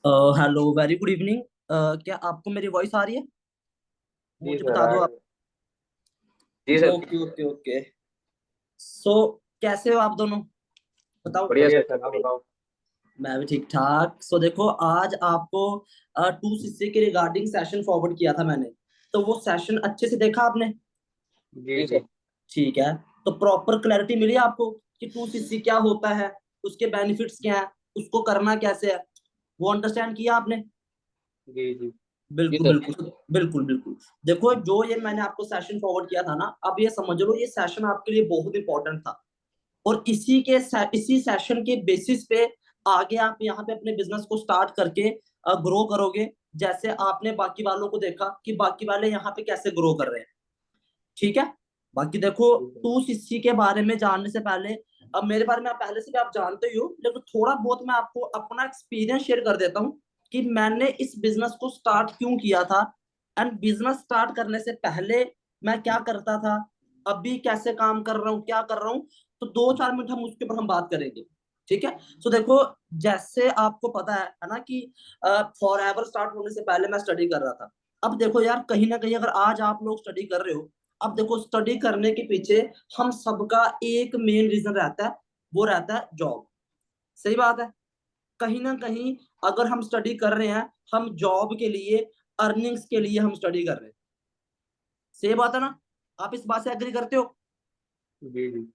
Hello, very good evening. क्या आपको मेरी वॉइस आ रही है? जी मुझे सर बता आ दो रही आप। है। जी sir. Okay okay okay. So कैसे हो आप दोनों? बताओ। बढ़िया सर, आप बताओ। मैं भी ठीक ठाक। देखो, आज आपको टू सीसी के रिगार्डिंग सेशन फॉरवर्ड किया था मैंने। तो वो सेशन अच्छे से देखा आपने? जी जी। ठीक है। तो प्रॉपर क्लैरिटी मिली आपको कि टू सीसी क्या होता है, उसके बेनिफिट्स क्या है, उसको करना कैसे है, वो अंडरस्टैंड किया आपने? जी जी। जी बिल्कुल सर। बिल्कुल बिल्कुल बिल्कुल। देखो, जो ये मैंने आपको सेशन फॉरवर्ड किया था ना, अब ये समझ लो ये सेशन आपके लिए बहुत इंपॉर्टेंट था। और इसी सेशन के बेसिस पे आगे आप यहाँ पे अपने बिजनेस को स्टार्ट करके ग्रो करोगे। जैसे आपने बाकी वालों को देखा कि बाकी वाले यहाँ पे कैसे ग्रो कर रहे हैं। ठीक है। बाकी देखो, जी सर। टू सीसी के बारे में जानने से पहले, अब मेरे बारे में आप पहले से भी आप जानते ही हो, लेकिन थोड़ा बहुत मैं आपको अपना एक्सपीरियंस शेयर कर देता हूँ कि मैंने इस बिजनेस को स्टार्ट क्यों किया था। एंड बिजनेस स्टार्ट करने से पहले मैं क्या करता था, अभी कैसे काम कर रहा हूँ, क्या कर रहा हूँ। तो 2-4 मिनट हम उसके ऊपर हम बात करेंगे। ठीक है। देखो, जैसे आपको पता है ना कि फॉर एवर स्टार्ट होने से पहले मैं स्टडी कर रहा था। अब देखो यार, कहीं ना कहीं अगर आज आप लोग स्टडी कर रहे हो, अब देखो स्टडी करने के पीछे हम सबका एक मेन रीजन रहता है, वो रहता है जॉब। सही बात है। कहीं ना कहीं अगर हम स्टडी कर रहे हैं, हम जॉब के लिए, अर्निंग्स के लिए हम स्टडी कर रहे हैं। सही बात है ना? आप इस बात से एग्री करते हो? जी जी।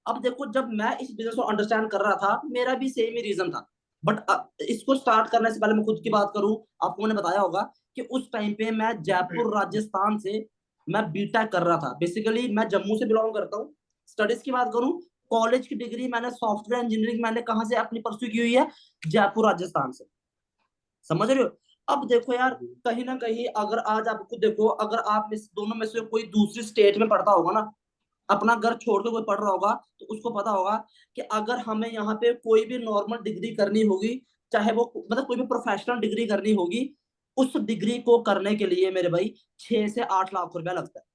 अब देखो, जब मैं इस बिजनेस को अंडरस्टैंड कर रहा था, मेरा भी सेम ही रीजन था। बट इसको स्टार्ट करने से पहले मैं खुद की बात करूं, आपको मैंने बताया होगा कि उस टाइम पे मैं जयपुर राजस्थान से मैं बीटेक कर रहा था। बेसिकली मैं जम्मू से बिलोंग करता हूँ। स्टडीज की बात करूं, कॉलेज की डिग्री मैंने सॉफ्टवेयर इंजीनियरिंग मैंने कहाँ से अपनी परस्यू की हुई है? जयपुर राजस्थान से। समझ रहे हो? अब देखो यार, जी कहीं ना कहीं अगर आज आपको देखो, अगर आप दोनों में से कोई दूसरी स्टेट में पढ़ता होगा ना, अपना घर छोड़ के कोई पढ़ रहा होगा, तो उसको पता होगा कि अगर हमें यहाँ पे कोई भी नॉर्मल डिग्री करनी होगी, चाहे वो मतलब कोई भी प्रोफेशनल डिग्री करनी होगी, उस डिग्री को करने के लिए मेरे भाई 6 से 8 लाख रुपया लगता है।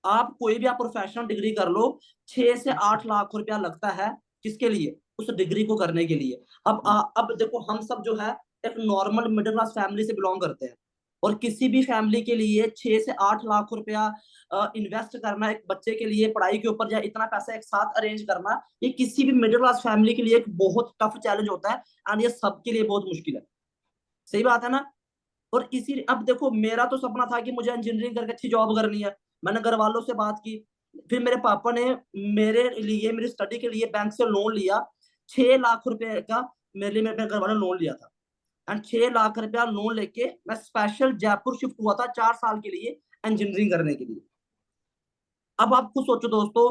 आप कोई भी आप प्रोफेशनल डिग्री कर लो, 6 से 8 लाख रुपया लगता है। किसके लिए? उस डिग्री को करने के लिए। अब देखो, हम सब जो है एक नॉर्मल मिडिल क्लास फैमिली से बिलोंग करते हैं। और किसी भी फैमिली के लिए 6 से 8 लाख रुपया इन्वेस्ट करना, एक बच्चे के लिए पढ़ाई के ऊपर, या इतना पैसा एक साथ अरेंज करना, ये किसी भी मिडिल क्लास फैमिली के लिए एक बहुत टफ चैलेंज होता है। एंड ये सबके लिए बहुत मुश्किल है। सही बात है ना? और इसी अब देखो, मेरा तो सपना था कि मुझे इंजीनियरिंग करके अच्छी जॉब करनी है। मैंने घर वालों से बात की। फिर मेरे पापा ने मेरे लिए, मेरी स्टडी के लिए बैंक से लोन लिया। 6 लाख रुपए का मेरे लिए मेरे घर वालों ने लोन लिया था। एंड 6 लाख रुपया लोन लेके मैं स्पेशल जयपुर शिफ्ट हुआ था 4 साल के लिए, इंजीनियरिंग करने के लिए। अब आप खुद सोचो दोस्तों,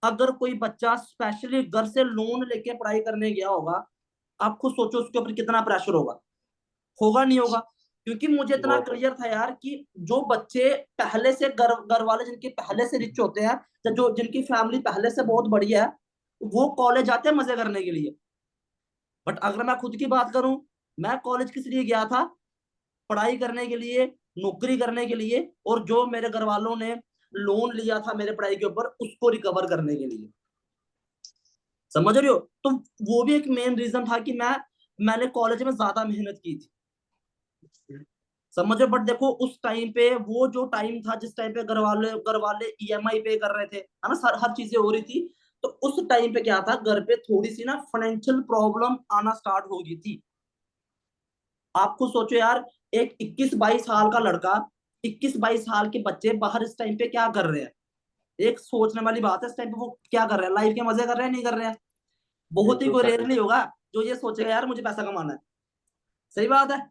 अगर कोई बच्चा स्पेशली घर से लोन लेके पढ़ाई करने गया होगा, आप खुद सोचो उसके ऊपर कितना प्रेशर होगा। होगा नहीं होगा? क्योंकि मुझे इतना बहुत है। क्लियर था यार कि जो बच्चे पहले से घर घर वाले जिनके पहले से रिच होते हैं, या जो जिनकी फैमिली पहले से बहुत बढ़िया है, वो कॉलेज जाते हैं मजे करने के लिए। बट अगर मैं खुद की बात करूं, मैं कॉलेज किस लिए गया था? पढ़ाई करने के लिए, नौकरी करने के लिए, और जो मेरे घर वालों ने लोन लिया था मेरे पढ़ाई के ऊपर, उसको रिकवर करने के लिए। समझ रहे हो? तो वो भी एक मेन रीजन था कि मैंने कॉलेज में ज्यादा मेहनत की थी। समझो, बट देखो उस टाइम पे, वो जो टाइम था जिस टाइम पे घर वाले ईएमआई पे कर रहे थे, है ना, हर चीजें हो रही थी। तो उस टाइम पे क्या था, घर पे थोड़ी सी ना फाइनेंशियल प्रॉब्लम आना स्टार्ट हो गई थी। आपको सोचो यार, एक 21-22 साल का लड़का, 21-22 साल के बच्चे बाहर इस टाइम पे क्या कर रहे हैं? एक सोचने वाली बात है, इस टाइम पे वो क्या कर रहे हैं, लाइफ के मजे कर रहे हैं, नहीं कर रहे हैं? बहुत ही बिल्कुल कोई कर रहे रेयरली होगा जो ये सोचेगा यार मुझे पैसा कमाना है। सही बात है।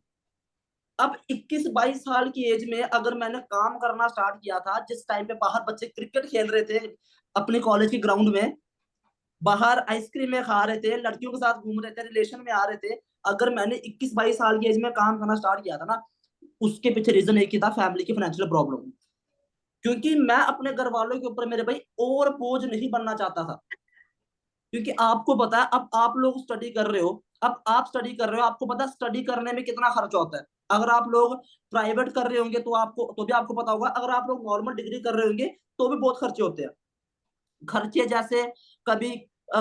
अब 21-22 साल की एज में अगर मैंने काम करना स्टार्ट किया था, जिस टाइम पे बाहर बच्चे क्रिकेट खेल रहे थे अपने कॉलेज के ग्राउंड में, बाहर आइसक्रीम में खा रहे थे, लड़कियों के साथ घूम रहे थे, रिलेशन में आ रहे थे, अगर मैंने 21-22 साल की एज में काम करना स्टार्ट किया था ना, उसके पीछे रीजन एक ही था, फैमिली की फाइनेंशियल प्रॉब्लम। क्योंकि मैं अपने घर वालों के ऊपर मेरे भाई और बोझ नहीं बनना चाहता था। क्योंकि आपको पता है, अब आप लोग स्टडी कर रहे हो, अब आप स्टडी कर रहे हो, आपको पता है स्टडी करने में कितना खर्चा होता है। अगर आप लोग प्राइवेट कर रहे होंगे तो भी आपको पता होगा, अगर आप लोग नॉर्मल डिग्री कर रहे होंगे तो भी बहुत खर्चे होते हैं। खर्चे जैसे, कभी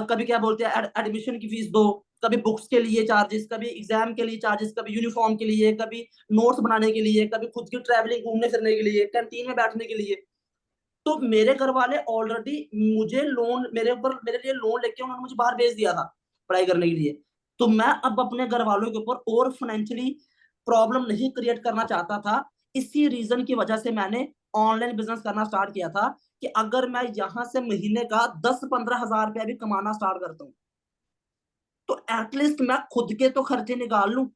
कभी क्या बोलते हैं, एडमिशन की फीस दो, कभी बुक्स के लिए चार्जेस, कभी एग्जाम के लिए चार्जेस, कभी यूनिफॉर्म के लिए, कभी नोट्स बनाने के लिए, कभी खुद की ट्रैवलिंग घूमने फिरने के लिए, कैंटीन में बैठने के लिए। तो मेरे घर वाले ऑलरेडी मुझे लोन, मेरे ऊपर, मेरे लिए लोन लेके उन्होंने मुझे बाहर भेज दिया था पढ़ाई करने के लिए। तो मैं अब अपने घर वालों के ऊपर और फाइनेंशियली प्रॉब्लम नहीं क्रिएट करना चाहता था। इसी रीजन की वजह से मैंने ऑनलाइन बिजनेस करना स्टार्ट किया था कि अगर मैं यहां से महीने का 10-15 हजार रुपया भी कमाना स्टार्ट करता हूँ तो एटलीस्ट मैं खुद के तो खर्चे निकाल लूं।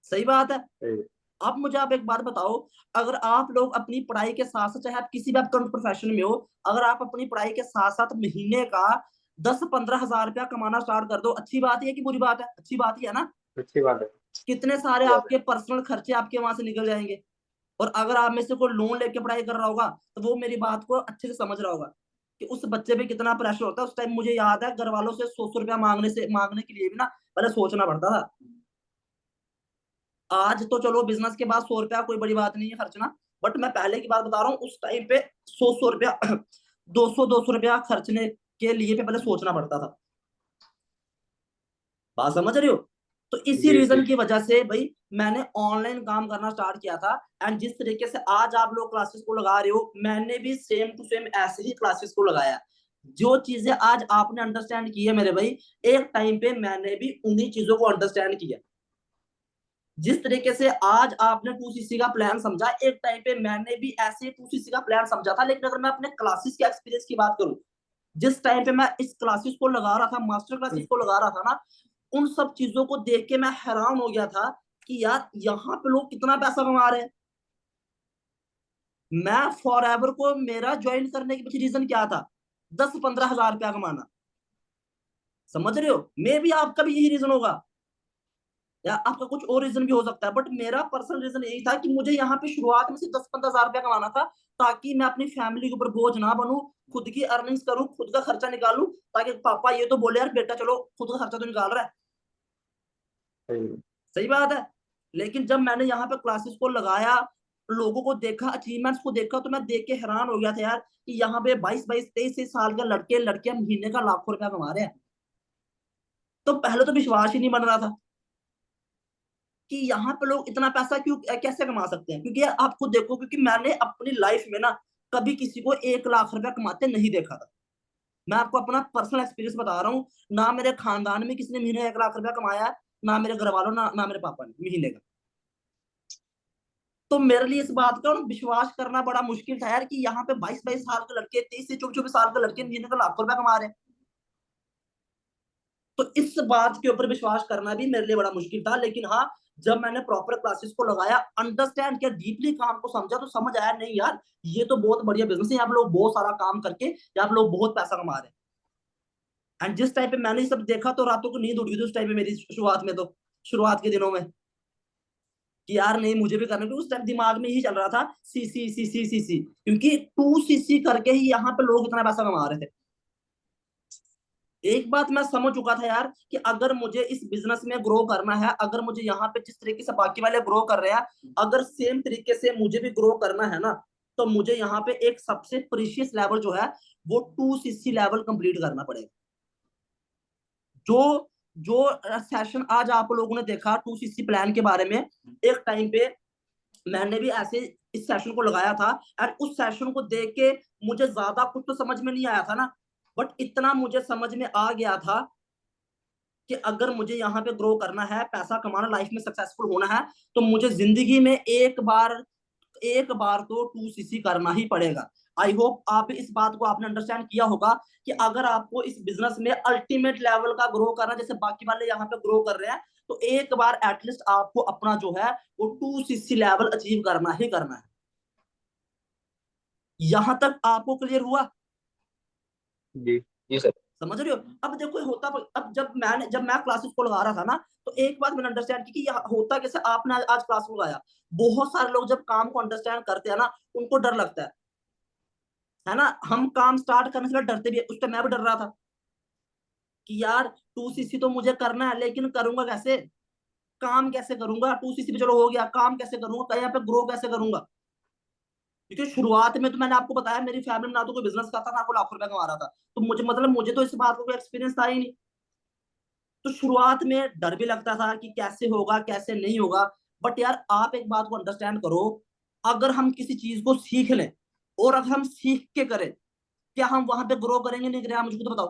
सही बात है। सही। अब मुझे आप एक बात बताओ, अगर आप लोग अपनी पढ़ाई के साथ साथ, चाहे आप किसी भी आप करंट प्रोफेशन में हो, अगर आप अपनी पढ़ाई के साथ साथ महीने का 10-15 हजार रुपया कमाना स्टार्ट कर दो, अच्छी बात है कि बुरी बात है? अच्छी बात ही है ना। अच्छी बात है। कितने सारे आपके पर्सनल खर्चे आपके वहां से निकल जाएंगे। और अगर आप में से कोई लोन लेके पढ़ाई कर रहा होगा तो वो मेरी बात को अच्छे से समझ रहा होगा कि उस बच्चे पे कितना प्रेशर होता है। उस टाइम मुझे याद है घर वालों से 100-100 रुपया मांगने के लिए भी ना पहले सोचना पड़ता था। आज तो चलो बिजनेस के बाद 100 रुपया कोई बड़ी बात नहीं है खर्चना, बट मैं पहले की बात बता रहा हूँ, उस टाइम पे 100-100 रुपया 200-200 रुपया खर्चने के लिए पे पहले सोचना पड़ता था। बात समझ रहे हो? तो इसी जी जी। रीजन की वजह से भाई मैंने ऑनलाइन काम करना स्टार्ट किया था। एंड जिस तरीके से आज आप लोग क्लासेस को लगा रहे हो, मैंने भी सेम टू सेम ऐसे ही क्लासेस को लगाया। जो चीजें आज आपने अंडरस्टैंड की है मेरे भाई, एक टाइम पे मैंने भी उन्हीं चीजों को अंडरस्टैंड किया। जिस तरीके से आज आपने 2cc का प्लान समझा, एक टाइम पे मैंने भी ऐसे 2cc का प्लान समझा था। लेकिन अगर मैं अपने क्लासेस के एक्सपीरियंस की बात करूं, जिस टाइम पे मैं इस क्लासेस को लगा रहा था, मास्टर क्लासेस को लगा रहा था ना, उन सब चीजों को देख के मैं हैरान हो गया था कि यार यहाँ पे लोग कितना पैसा कमा रहे हैं। मैं फॉर एवर को मेरा ज्वाइन करने के पीछे रीजन क्या था? 10-15 हजार रुपया कमाना। समझ रहे हो? मे भी आपका भी यही रीजन होगा या आपका कुछ और रीजन भी हो सकता है, बट मेरा पर्सनल रीजन यही था कि मुझे यहाँ पे शुरुआत में सिर्फ 10-15 हजार रुपया कमाना था, ताकि मैं अपनी फैमिली के ऊपर बोझ ना बनूं, खुद की अर्निंग्स करूं, खुद का खर्चा निकालूं, ताकि पापा ये तो बोले यार बेटा चलो खुद का खर्चा तो निकाल रहा है। सही। सही बात है। लेकिन जब मैंने यहाँ पे क्लासेस को लगाया, लोगों को देखा, अचीवमेंट्स को देखा, तो मैं देख के हैरान हो गया था यार कि यहाँ पे 22-22 23 साल के लड़के लड़कियां महीने का लाखों रुपया कमा रहे हैं। तो पहले तो विश्वास ही नहीं बन रहा था कि यहाँ पे लोग इतना पैसा क्यों कैसे कमा सकते हैं। क्योंकि आप खुद देखो, क्योंकि मैंने अपनी लाइफ में ना कभी किसी को 1 लाख रुपया कमाते नहीं देखा था। मैं आपको अपना पर्सनल एक्सपीरियंस बता रहा हूँ। ना मेरे खानदान में किसी ने महीने 1 लाख रुपया कमाया है, ना मेरे घर वालों, ना मेरे पापा ने महीने का। तो मेरे लिए इस बात का विश्वास करना बड़ा मुश्किल था यार कि यहाँ पे 22-22 साल के लड़के, 23 से 24 साल के लड़के महीने का लाखों रुपया कमा रहे हैं। तो इस बात के ऊपर विश्वास करना भी मेरे लिए बड़ा मुश्किल था। लेकिन हाँ, जब मैंने प्रॉपर क्लासेस को लगाया, अंडरस्टैंड किया, डीपली काम को समझा, तो समझ आया नहीं यार ये तो बहुत बढ़िया बिजनेस है, यहाँ पे लोग बहुत सारा काम करके यहाँ पे लोग बहुत पैसा कमा रहे हैं। एंड जिस टाइम पे मैंने ये सब देखा तो रातों को नींद उड़ गई थी उस टाइम पे मेरी, शुरुआत में तो, शुरुआत के दिनों में, कि यार नहीं मुझे भी करना है। उस टाइम दिमाग में ही चल रहा था सी, क्योंकि 2cc करके ही यहाँ पे लोग इतना पैसा कमा रहे थे। एक बात मैं समझ चुका था यार कि अगर मुझे इस बिजनेस में ग्रो करना है, अगर मुझे यहाँ पे जिस तरीके से बाकी वाले ग्रो कर रहे हैं, अगर सेम तरीके से मुझे भी ग्रो करना है ना, तो मुझे यहाँ पे एक सबसे प्रीशियस लेवल जो है वो 2cc लेवल कंप्लीट करना पड़ेगा। जो जो सेशन आज आप लोगों ने देखा 2cc प्लान के बारे में, एक टाइम पे मैंने भी ऐसे इस सेशन को लगाया था। एंड उस सेशन को देख के मुझे ज्यादा कुछ तो समझ में नहीं आया था ना, बट इतना मुझे समझ में आ गया था कि अगर मुझे यहाँ पे ग्रो करना है, पैसा कमाना, लाइफ में सक्सेसफुल होना है, तो मुझे जिंदगी में एक बार तो 2cc करना ही पड़ेगा। आई होप आप इस बात को आपने अंडरस्टैंड किया होगा कि अगर आपको इस बिजनेस में अल्टीमेट लेवल का ग्रो करना, जैसे बाकी वाले यहाँ पे ग्रो कर रहे हैं, तो एक बार एटलीस्ट आपको अपना जो है वो 2cc लेवल अचीव करना ही करना है। यहां तक आपको क्लियर हुआ? जी जी सर। समझ रहे हो? अब देखो होता, अब जब मैं क्लासेस को लगा रहा था ना, तो एक बात मैंने अंडरस्टैंड की कि यह होता कैसे। आपने आज क्लास को लगाया, बहुत सारे लोग जब काम को अंडरस्टैंड करते हैं ना, उनको डर लगता है ना। हम काम स्टार्ट करने से पहले डरते भी है, उस टाइम मैं भी डर रहा था कि यार 2cc तो मुझे करना है, लेकिन करूंगा कैसे, काम कैसे करूंगा? 2cc पे चलो हो गया, काम कैसे करूंगा, यहाँ पे ग्रो कैसे करूंगा? क्योंकि शुरुआत में तो मैंने आपको बताया मेरी फैमिली में ना तो कोई बिजनेस करता, ना कोई लाखों रुपया कमा रहा था, तो मुझे मतलब मुझे तो इस बात का कोई एक्सपीरियंस था ही नहीं। तो शुरुआत में डर भी लगता था कि कैसे होगा कैसे नहीं होगा। बट यार आप एक बात को अंडरस्टैंड करो, अगर हम किसी चीज को सीख लें और अगर हम सीख के करें, क्या हम वहां पे ग्रो करेंगे नहीं करेंगे, मुझको तो बताओ।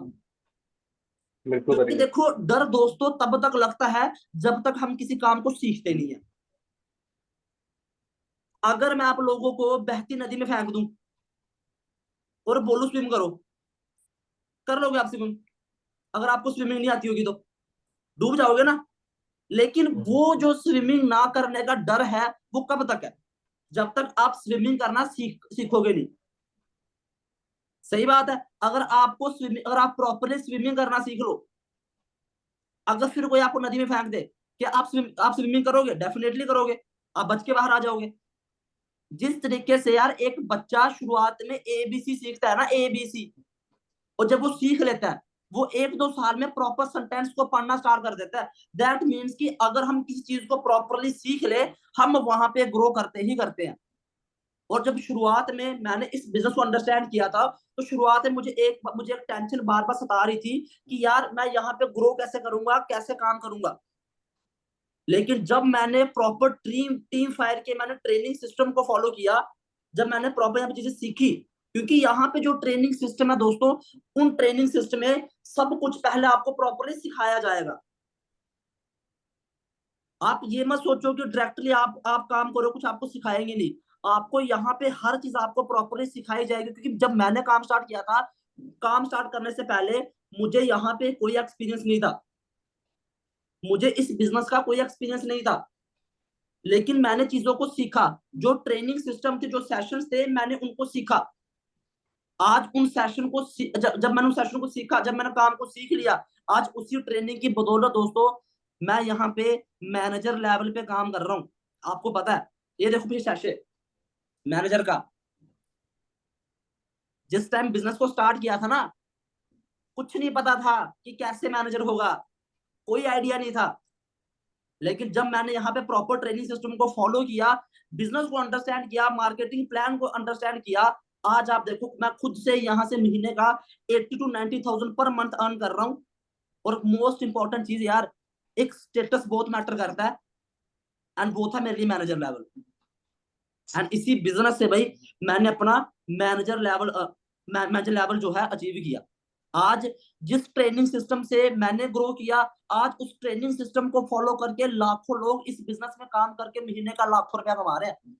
बिल्कुल क्योंकि करेंगे। देखो डर दोस्तों तब तक लगता है जब तक हम किसी काम को सीखते नहीं है। अगर मैं आप लोगों को बहती नदी में फेंक दूं और बोलूं स्विम करो, कर लोगे आप स्विमिंग? अगर आपको स्विमिंग नहीं आती होगी तो डूब जाओगे ना। लेकिन वो जो स्विमिंग ना करने का डर है वो कब तक है? जब तक आप स्विमिंग करना सीखोगे नहीं। सही बात है। अगर आप प्रॉपरली स्विमिंग करना सीख लो, अगर फिर कोई आपको नदी में फेंक दे, क्या आप स्विमिंग करोगे? डेफिनेटली करोगे। आप बच के बाहर आ जाओगे। जिस तरीके से यार एक बच्चा शुरुआत में एबीसी सीखता है ना, एबीसी, और जब वो सीख लेता है, वो 1-2 साल में प्रॉपर सेंटेंस को पढ़ना स्टार्ट कर देता है। दैट मीन्स कि अगर हम किसी चीज को प्रॉपरली सीख ले, हम वहां पे ग्रो करते ही करते हैं। और जब शुरुआत में मैंने इस बिजनेस को अंडरस्टैंड किया था, तो शुरुआत में मुझे एक टेंशन बार बार सता रही थी कि यार मैं यहाँ पे ग्रो कैसे करूंगा, कैसे काम करूंगा। लेकिन जब मैंने प्रॉपर टीम टीम फायर के मैंने ट्रेनिंग सिस्टम को फॉलो किया, जब मैंने प्रॉपर यहाँ पे चीजें सीखी, क्योंकि यहाँ पे जो ट्रेनिंग सिस्टम है दोस्तों, उन ट्रेनिंग सिस्टम में सब कुछ पहले आपको प्रॉपरली सिखाया जाएगा। आप ये मत सोचो कि डायरेक्टली आप काम करो, कुछ आपको सिखाएंगे नहीं। आपको यहाँ पे हर चीज आपको प्रॉपरली सिखाई जाएगी। क्योंकि जब मैंने काम स्टार्ट किया था, काम स्टार्ट करने से पहले मुझे यहाँ पे कोई एक्सपीरियंस नहीं था, मुझे इस बिजनेस का कोई एक्सपीरियंस नहीं था। लेकिन मैंने चीजों को सीखा, जो ट्रेनिंग सिस्टम थे, जो सेशंस थे, मैंने उनको सीखा। आज उन सेशन को जब मैंने उन सेशन को सीखा, जब मैंने काम को सीख लिया, आज उसी ट्रेनिंग की बदौलत दोस्तों मैं यहाँ पे मैनेजर लेवल पे काम कर रहा हूँ। आपको पता है, ये देखो पीछे शैशे मैनेजर का। जिस टाइम बिजनेस को स्टार्ट किया था ना, कुछ नहीं पता था कि कैसे मैनेजर होगा, कोई आइडिया नहीं था। लेकिन जब मैंने यहाँ पे प्रॉपर ट्रेनिंग सिस्टम को फॉलो किया, बिजनेस को अंडरस्टैंड किया, मार्केटिंग प्लान को अंडरस्टैंड किया, आज आप देखो मैं खुद से यहाँ से महीने का 80 to 90 thousand per month earn कर रहा हूँ। और मोस्ट इंपॉर्टेंट चीज यार, एक स्टेटस बहुत मैटर करता है, एंड वो था मेरे लिए मैनेजर लेवल। एंड इसी बिजनेस से भाई मैंने अपना मैनेजर लेवल जो है अचीव किया। आज जिस ट्रेनिंग सिस्टम से मैंने ग्रो किया, आज उस ट्रेनिंग सिस्टम को फॉलो करके लाखों लोग इस बिजनेस में काम करके महीने का लाखों रुपया कमा रहे हैं।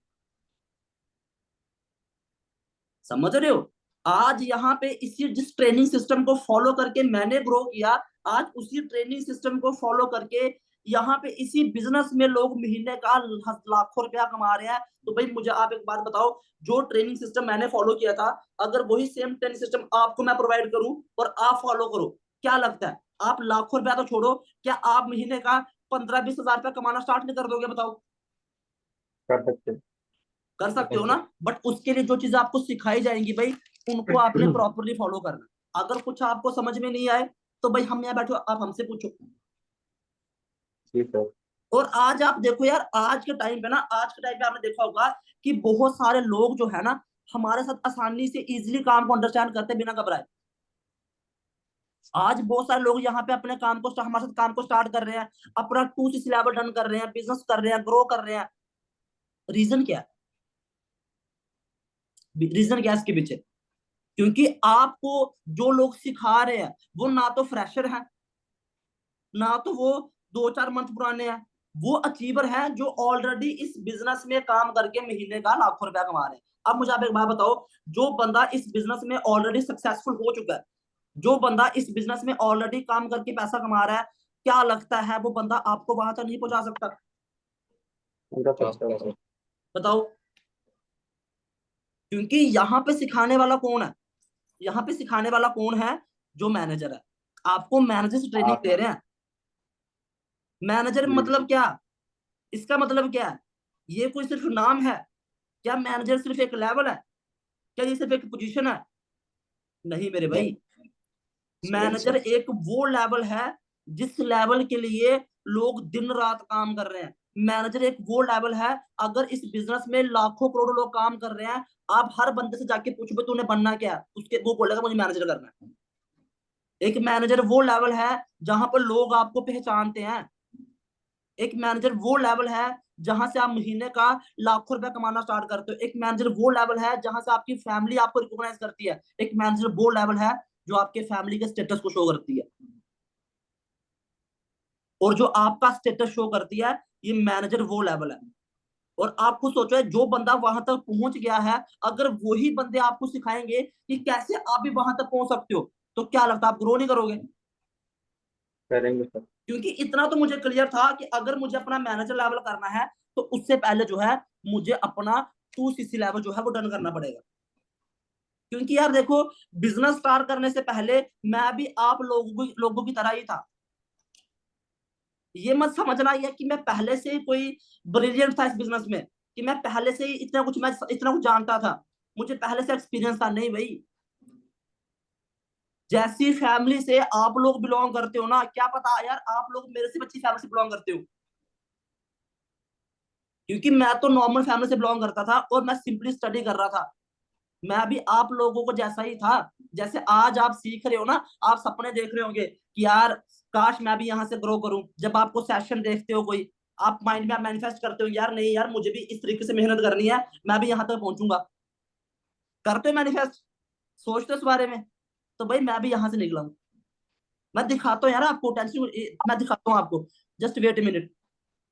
समझ रहे हो? आज यहाँ पे इसी जिस ट्रेनिंग सिस्टम को फॉलो करके मैंने ग्रो किया, आज उसी ट्रेनिंग सिस्टम को फॉलो करके यहाँ पे इसी बिजनेस में लोग महीने का लाखों रुपया कमा रहे हैं। तो भाई मुझे आप एक बात बताओ, जो ट्रेनिंग सिस्टम मैंने फॉलो किया था, अगर वही सेम ट्रेनिंग सिस्टम आपको मैं प्रोवाइड करूं और आप फॉलो करो, क्या लगता है आप लाखों रुपया तो छोड़ो, क्या आप महीने का 15-20 हजार रुपया कमाना स्टार्ट नहीं कर दोगे? बताओ। कर सकते हैं। कर सकते हो ना। बट उसके लिए जो चीजें आपको सिखाई जाएंगी भाई, उनको आपने प्रॉपरली फॉलो करना। अगर कुछ आपको समझ में नहीं आए तो भाई हम यहाँ बैठो, आप हमसे पूछो। जी सर। और आज आप देखो यार, आज के टाइम पे आपने देखा होगा कि बहुत सारे लोग जो है ना, हमारे साथ आसानी से इजीली काम को अंडरस्टैंड करते बिना घबराए। आज बहुत सारे लोग यहाँ पे अपने काम को हमारे साथ काम को स्टार्ट कर रहे हैं, अपना 2 CC लेवल डन कर रहे हैं, बिजनेस कर रहे हैं, ग्रो कर रहे हैं। रीजन क्या है? रीजन क्या है इसके पीछे? क्योंकि आपको जो लोग सिखा रहे हैं वो ना तो फ्रेशर है, ना तो वो 2-4 मंथ पुराने हैं, वो अचीवर हैं जो ऑलरेडी इस बिजनेस में काम करके महीने का लाखों रुपया कमा रहे हैं। अब मुझे आप एक बात बताओ, जो बंदा इस बिजनेस में ऑलरेडी सक्सेसफुल हो चुका है, जो बंदा इस बिजनेस में ऑलरेडी काम करके पैसा कमा रहा है, क्या लगता है वो बंदा आपको वहां तक नहीं पहुंचा सकता? पूरा सकता है सर। बताओ। क्योंकि यहाँ पे सिखाने वाला कौन है? यहाँ पे सिखाने वाला कौन है? जो मैनेजर है। आपको मैनेजर से ट्रेनिंग आप। दे रहे हैं। मैनेजर जी। मतलब क्या? इसका मतलब क्या है? ये कोई सिर्फ नाम है? क्या मैनेजर सिर्फ एक लेवल है? क्या ये सिर्फ एक पोजीशन है? नहीं मेरे भाई। नहीं मैनेजर सर। एक वो लेवल है जिस लेवल के लिए लोग दिन रात काम कर रहे हैं। मैनेजर एक वो लेवल है, अगर इस बिजनेस में लाखों करोड़ों लोग काम कर रहे हैं, आप हर बंदे से जाके पूछो तूने बनना क्या है, उसके वो बोलेगा मुझे मैनेजर करना है। एक मैनेजर वो लेवल है जहां पर लोग आपको पहचानते हैं। एक मैनेजर वो लेवल है जहां से आप महीने का लाखों रुपया कमाना स्टार्ट करते हो। एक मैनेजर वो लेवल है जहां से आपकी फैमिली आपको रिकॉग्नाइज करती है। एक मैनेजर वो लेवल है जो आपके फैमिली के स्टेटस को शो करती है। और जो आपका स्टेटस शो करती है, ये मैनेजर वो लेवल है। और आप खुद सोचो, जो बंदा वहां तक पहुंच गया है, अगर वही बंदे आपको सिखाएंगे कि कैसे आप भी वहां तक पहुंच सकते हो, तो क्या लगता है आप ग्रो नहीं करोगे? करेंगे सर। क्योंकि इतना तो मुझे क्लियर था कि अगर मुझे अपना मैनेजर लेवल करना है तो उससे पहले जो है मुझे अपना 2cc लेवल जो है वो डन करना पड़ेगा। क्योंकि यार देखो, बिजनेस स्टार्ट करने से पहले मैं भी आप लोगों की तरह ही था। ये मत समझना ये कि मैं पहले से ही कोई ब्रिलियंट था इस बिजनेस में, कि मैं पहले से ही मैं इतना कुछ जानता था, मुझे पहले से एक्सपीरियंस था। नहीं भाई, जैसी फैमिली से आप लोग बिलोंग करते हो ना, क्या पता यार आप लोग मेरे से अच्छी फैमिली से बिलोंग करते हो। क्योंकि मैं तो नॉर्मल फैमिली से बिलोंग करता था और मैं सिंपली स्टडी कर रहा था। मैं भी आप लोगों को जैसा ही था। जैसे आज आप सीख रहे हो ना, आप सपने देख रहे होंगे कि यार काश मैं भी यहाँ से ग्रो करूं। जब आपको सेशन देखते हो कोई, आप माइंड में आप मैनिफेस्ट करते हो, यार नहीं यार मुझे भी इस तरीके से मेहनत करनी है, मैं भी यहाँ तक पहुंचूंगा। करते हो मैनिफेस्ट, सोचते हो इस बारे में। तो भाई मैं भी यहाँ से निकला हूँ। मैं दिखाता हूँ यार आपको, टेंशन मैं दिखाता हूँ आपको। जस्ट वेट ए मिनट,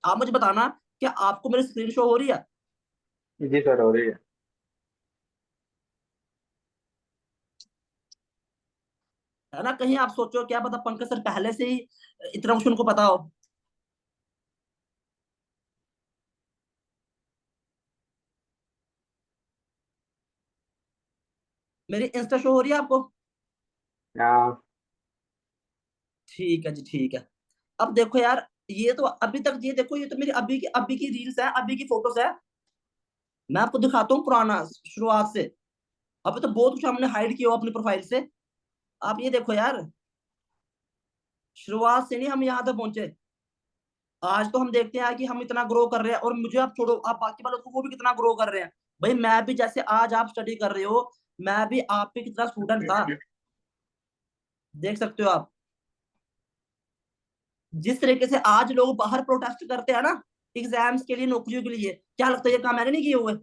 आप मुझे बताना क्या आपको मेरी स्क्रीन शो हो रही है? जी सर, हो रही है। है ना? कहीं आप सोचो क्या पता पंकज सर पहले से ही इतना कुछ उनको पता हो। मेरी इंस्टा शो हो रही है आपको? हाँ। ठीक है जी, ठीक है। अब देखो यार, ये तो अभी तक, ये देखो, ये तो मेरी अभी की रील्स है, अभी की फोटोज है। मैं आपको दिखाता हूँ पुराना, शुरुआत से। अभी तो बहुत कुछ हमने हाइड किया हो अपनी प्रोफाइल से। आप ये देखो यार, शुरुआत से नहीं हम यहाँ तक पहुंचे। आज तो हम देखते हैं कि हम इतना ग्रो कर रहे हैं, और मुझे आप छोड़ो, आप बाकी वालों को वो भी कितना ग्रो कर रहे हैं। भाई मैं भी जैसे आज आप स्टडी कर रहे हो, मैं भी आप पे कितना स्टूडेंट था, देख सकते हो आप। जिस तरीके से आज लोग बाहर प्रोटेस्ट करते हैं ना एग्जाम्स के लिए, नौकरियों के लिए, क्या लगता है ये काम मैंने नहीं किए हुए?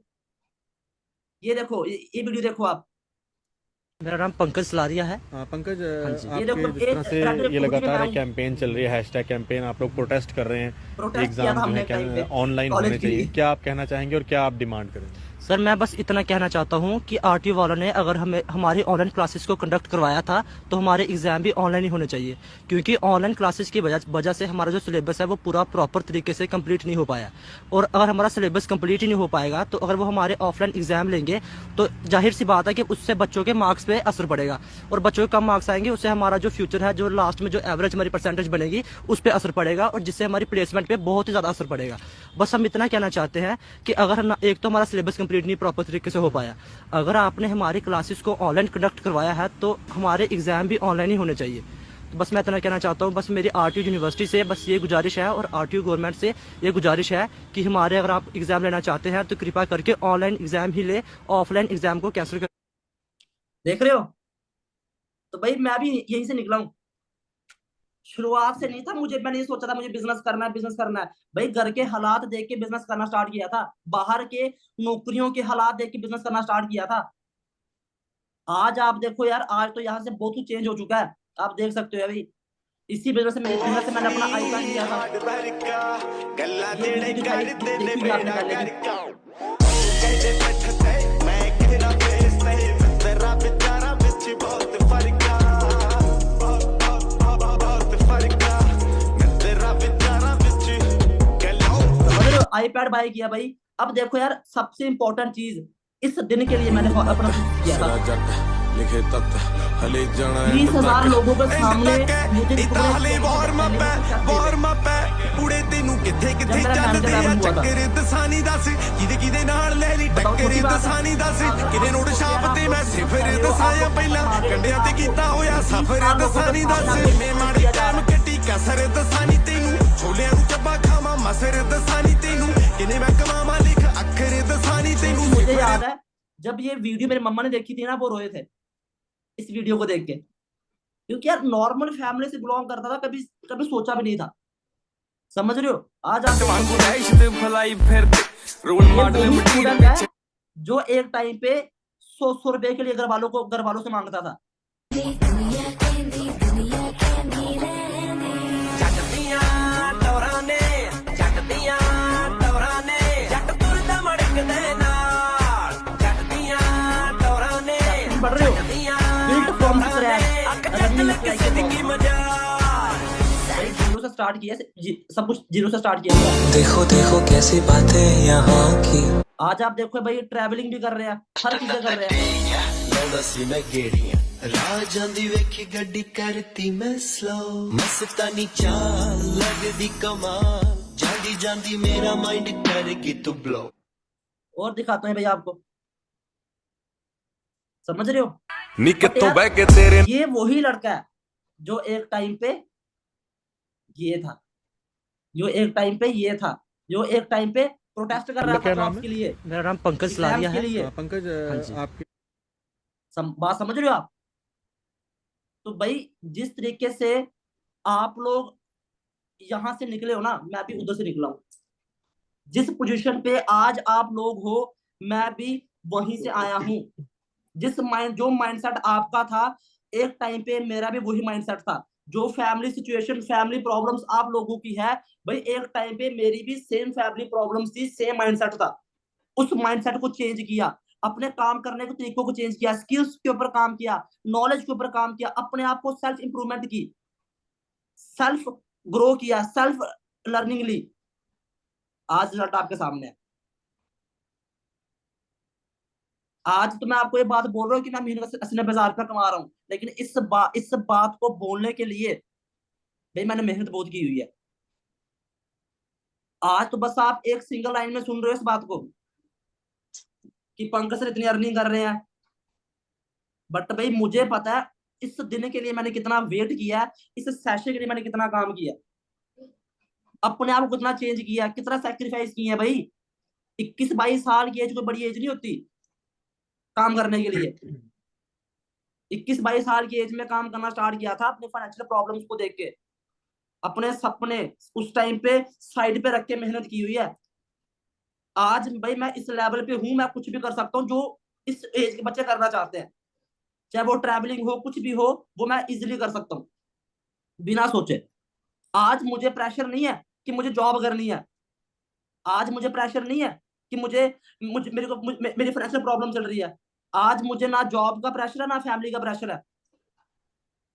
ये देखो, ये वीडियो देखो आप। मेरा नाम पंकज सलारिया है। हाँ पंकज, हाँ जी। ये देखो, आपके जिस तरह से ये मैं लगातार हूँ, कैंपेन चल रही है, हैशटैग कैंपेन, आप लोग प्रोटेस्ट कर रहे हैं, प्रोटेस्ट किया था एग्ज़ाम जो हमने है टाइम पे ऑनलाइन कॉलेज होने के लिए। चाहिए, क्या आप कहना चाहेंगे और क्या आप डिमांड करेंगे? सर मैं बस इतना कहना चाहता हूँ कि आरटीओ वालों ने अगर हमें हमारी ऑनलाइन क्लासेस को कंडक्ट करवाया था तो हमारे एग्जाम भी ऑनलाइन ही होने चाहिए। क्योंकि ऑनलाइन क्लासेस की वजह से हमारा जो सिलेबस है वो पूरा प्रॉपर तरीके से कंप्लीट नहीं हो पाया। और अगर हमारा सिलेबस कंप्लीट ही नहीं हो पाएगा तो अगर वो हमारे ऑफलाइन एग्जाम लेंगे तो जाहिर सी बात है कि उससे बच्चों के मार्क्स पे असर पड़ेगा। और बच्चों के कम मार्क्स आएंगे, उससे हमारा जो फ्यूचर है, जो लास्ट में जो एवरेज हमारी परसेंटेज बनेगी, उस पर असर पड़ेगा, और जिससे हमारी प्लेसमेंट पे बहुत ही ज़्यादा असर पड़ेगा। बस हम इतना कहना चाहते हैं कि अगर एक तो हमारा सिलेबस कंप्लीट नहीं प्रॉपर तरीके से हो पाया, अगर आपने हमारी क्लासेस को ऑनलाइन कंडक्ट करवाया है तो हमारे एग्जाम भी ऑनलाइन ही होने चाहिए। तो बस मैं इतना कहना चाहता हूँ। बस मेरी आरटीयू यूनिवर्सिटी से बस ये गुजारिश है, और आरटीयू गवर्नमेंट से ये गुजारिश है कि हमारे अगर आप एग्जाम लेना चाहते हैं तो कृपा करके ऑनलाइन एग्जाम ही ले, ऑफलाइन एग्जाम को कैंसिल कर। देख रहे हो? तो भाई मैं भी यहीं से निकला हूँ। शुरुआत से नहीं था मुझे, मैंने ये सोचा था मुझे बिजनेस करना है, बिजनेस करना है। भाई घर के हालात देख के बिजनेस करना स्टार्ट किया था, बाहर के नौकरियों के हालात देख के बिजनेस करना स्टार्ट किया था। आज आप देखो यार, आज तो यहाँ से बहुत कुछ चेंज हो चुका है, आप देख सकते हो अभी। इसी बिजनेस से इसी वजह से मैंने अपना आई कार्ड लिया था। ये वीडियो दिखाई देखी भी आपने पहले भी। आईपैड बाय किया भाई। अब देखो यार, सबसे इंपॉर्टेंट चीज, इस दिन के लिए मैंने अपना किया था। 20,000 लोगों के सामने मुझे मुझे याद है जब ये वीडियो मेरी मम्मा ने देखी थी ना, वो रोए थे इस वीडियो को देख के। क्योंकि यार नॉर्मल फैमिली से बिलोंग करता था, कभी कभी सोचा भी नहीं था। समझ रहे हो? आज आप ये वही स्टूडेंट है जो एक टाइम पे 100 रुपए के लिए घर वालों से मांगता था। पढ़ रहे हो? Built from scratch, running like a boss। Zero से स्टार्ट किया, सब कुछ जीरो से स्टार्ट किया। देखो देखो कैसी बातें यहाँ की। आज आप देखो भाई, ट्रैवलिंग भी कर रहे हैं, हर चीजें कर रहे हैं। राजांदी वेखी गड्डी करती मैं स्लो, मस्तानी चाल लगदी कमाल, जांदी जांदी मेरा माइंड करेगी तू ब्लो। और दिखाते हैं भाई आपको, समझ रहे हो? ये वही लड़का है जो एक टाइम पे ये था, जो एक टाइम पे ये था, जो एक टाइम पे प्रोटेस्ट कर रहा आपका क्या था नाम जॉब्स है? के लिए, मेरा नाम पंकज सलारिया एग्जाम्स के है। लिए। पंकज, हाँ जी। आपकी बात समझ रहे हो आप? तो भाई जिस तरीके से आप लोग यहां से निकले हो ना, मैं भी उधर से निकला हूं। जिस पोजीशन पे आज आप लोग हो, मैं भी वहीं से आया हूं। जो माइंडसेट आपका था, एक टाइम पे मेरा भी वही माइंडसेट था। जो फैमिली सिचुएशन, फैमिली प्रॉब्लम्स आप लोगों की है, भाई एक टाइम पे मेरी भी सेम फैमिली प्रॉब्लम्स थी, सेम माइंडसेट था। उस माइंडसेट को चेंज किया, अपने काम करने के तरीकों को चेंज किया, स्किल्स के ऊपर काम किया, नॉलेज के ऊपर काम किया, अपने आप को सेल्फ इंप्रूवमेंट की, सेल्फ ग्रो किया, सेल्फ लर्निंग ली। आज रिजल्ट आपके सामने है। आज तो मैं आपको ये बात बोल रहा हूँ कि मैं महीने का 80-90 हजार रुपया कमा रहा हूँ, लेकिन इस बात को बोलने के लिए भाई मैंने मेहनत बहुत की हुई है। आज तो बस आप एक सिंगल लाइन में सुन रहे हो इस बात को कि पंकज सर इतनी अर्निंग कर रहे हैं, बट भाई मुझे पता है इस दिन के लिए मैंने कितना वेट किया है, इस सेशन के लिए मैंने कितना काम किया, अपने आप को कितना चेंज किया, कितना सेक्रीफाइस किया है। भाई 21-22 साल की एज कोई बड़ी एज नहीं होती काम करने के लिए। 21-22 साल की एज में काम करना स्टार्ट किया था, अपने फाइनेंशियल प्रॉब्लम्स को देख के, अपने सपने उस टाइम पे साइड पे रख के मेहनत की हुई है। आज भाई मैं इस लेवल पे हूं, मैं कुछ भी कर सकता हूँ जो इस एज के बच्चे करना चाहते हैं, चाहे वो ट्रैवलिंग हो, कुछ भी हो, वो मैं इजिली कर सकता हूँ बिना सोचे। आज मुझे प्रेशर नहीं है कि मुझे जॉब करनी है, आज मुझे प्रेशर नहीं है कि मेरी फाइनेंशियल प्रॉब्लम चल रही है। आज मुझे ना जॉब का प्रेशर है, ना फैमिली का प्रेशर है।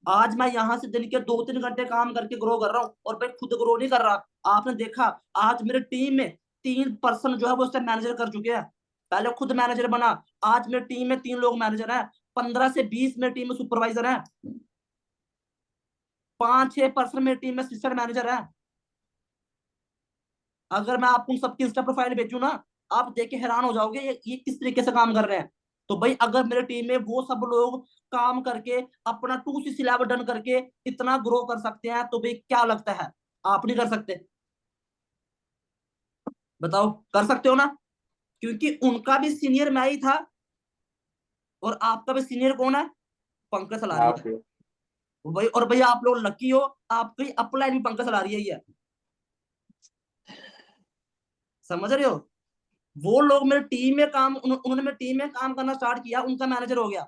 आज मैं यहां से दिन के 2-3 घंटे काम करके ग्रो कर रहा हूँ, और भाई खुद ग्रो नहीं कर रहा। आपने देखा आज मेरे टीम में 3 पर्सन जो है वो उससे मैनेजर कर चुके हैं। पहले खुद मैनेजर बना, आज मेरी टीम में 3 लोग मैनेजर हैं, 15 से 20 मेरी टीम में सुपरवाइजर है, 5-6 पर्सन मेरी टीम में असिस्टेंट मैनेजर है। अगर मैं आपको सबकी इंस्टा प्रोफाइल भेजू ना, आप देख के हैरान हो जाओगे ये किस तरीके से काम कर रहे हैं। तो भाई अगर मेरे टीम में वो सब लोग काम करके अपना 2cc लेवल डन करके इतना ग्रो कर सकते हैं, तो भाई क्या लगता है आप नहीं कर सकते? बताओ, कर सकते हो ना? क्योंकि उनका भी सीनियर मैं ही था, और आपका भी सीनियर कौन है? पंकज सलारिया आप है। भाई और भैया आप लोग लकी हो, आपकी अपलाइन भी पंकज सलारिया ही है। समझ रहे हो? वो लोग मेरे टीम में उन्होंने मेरी टीम में काम करना स्टार्ट किया, उनका मैनेजर हो गया।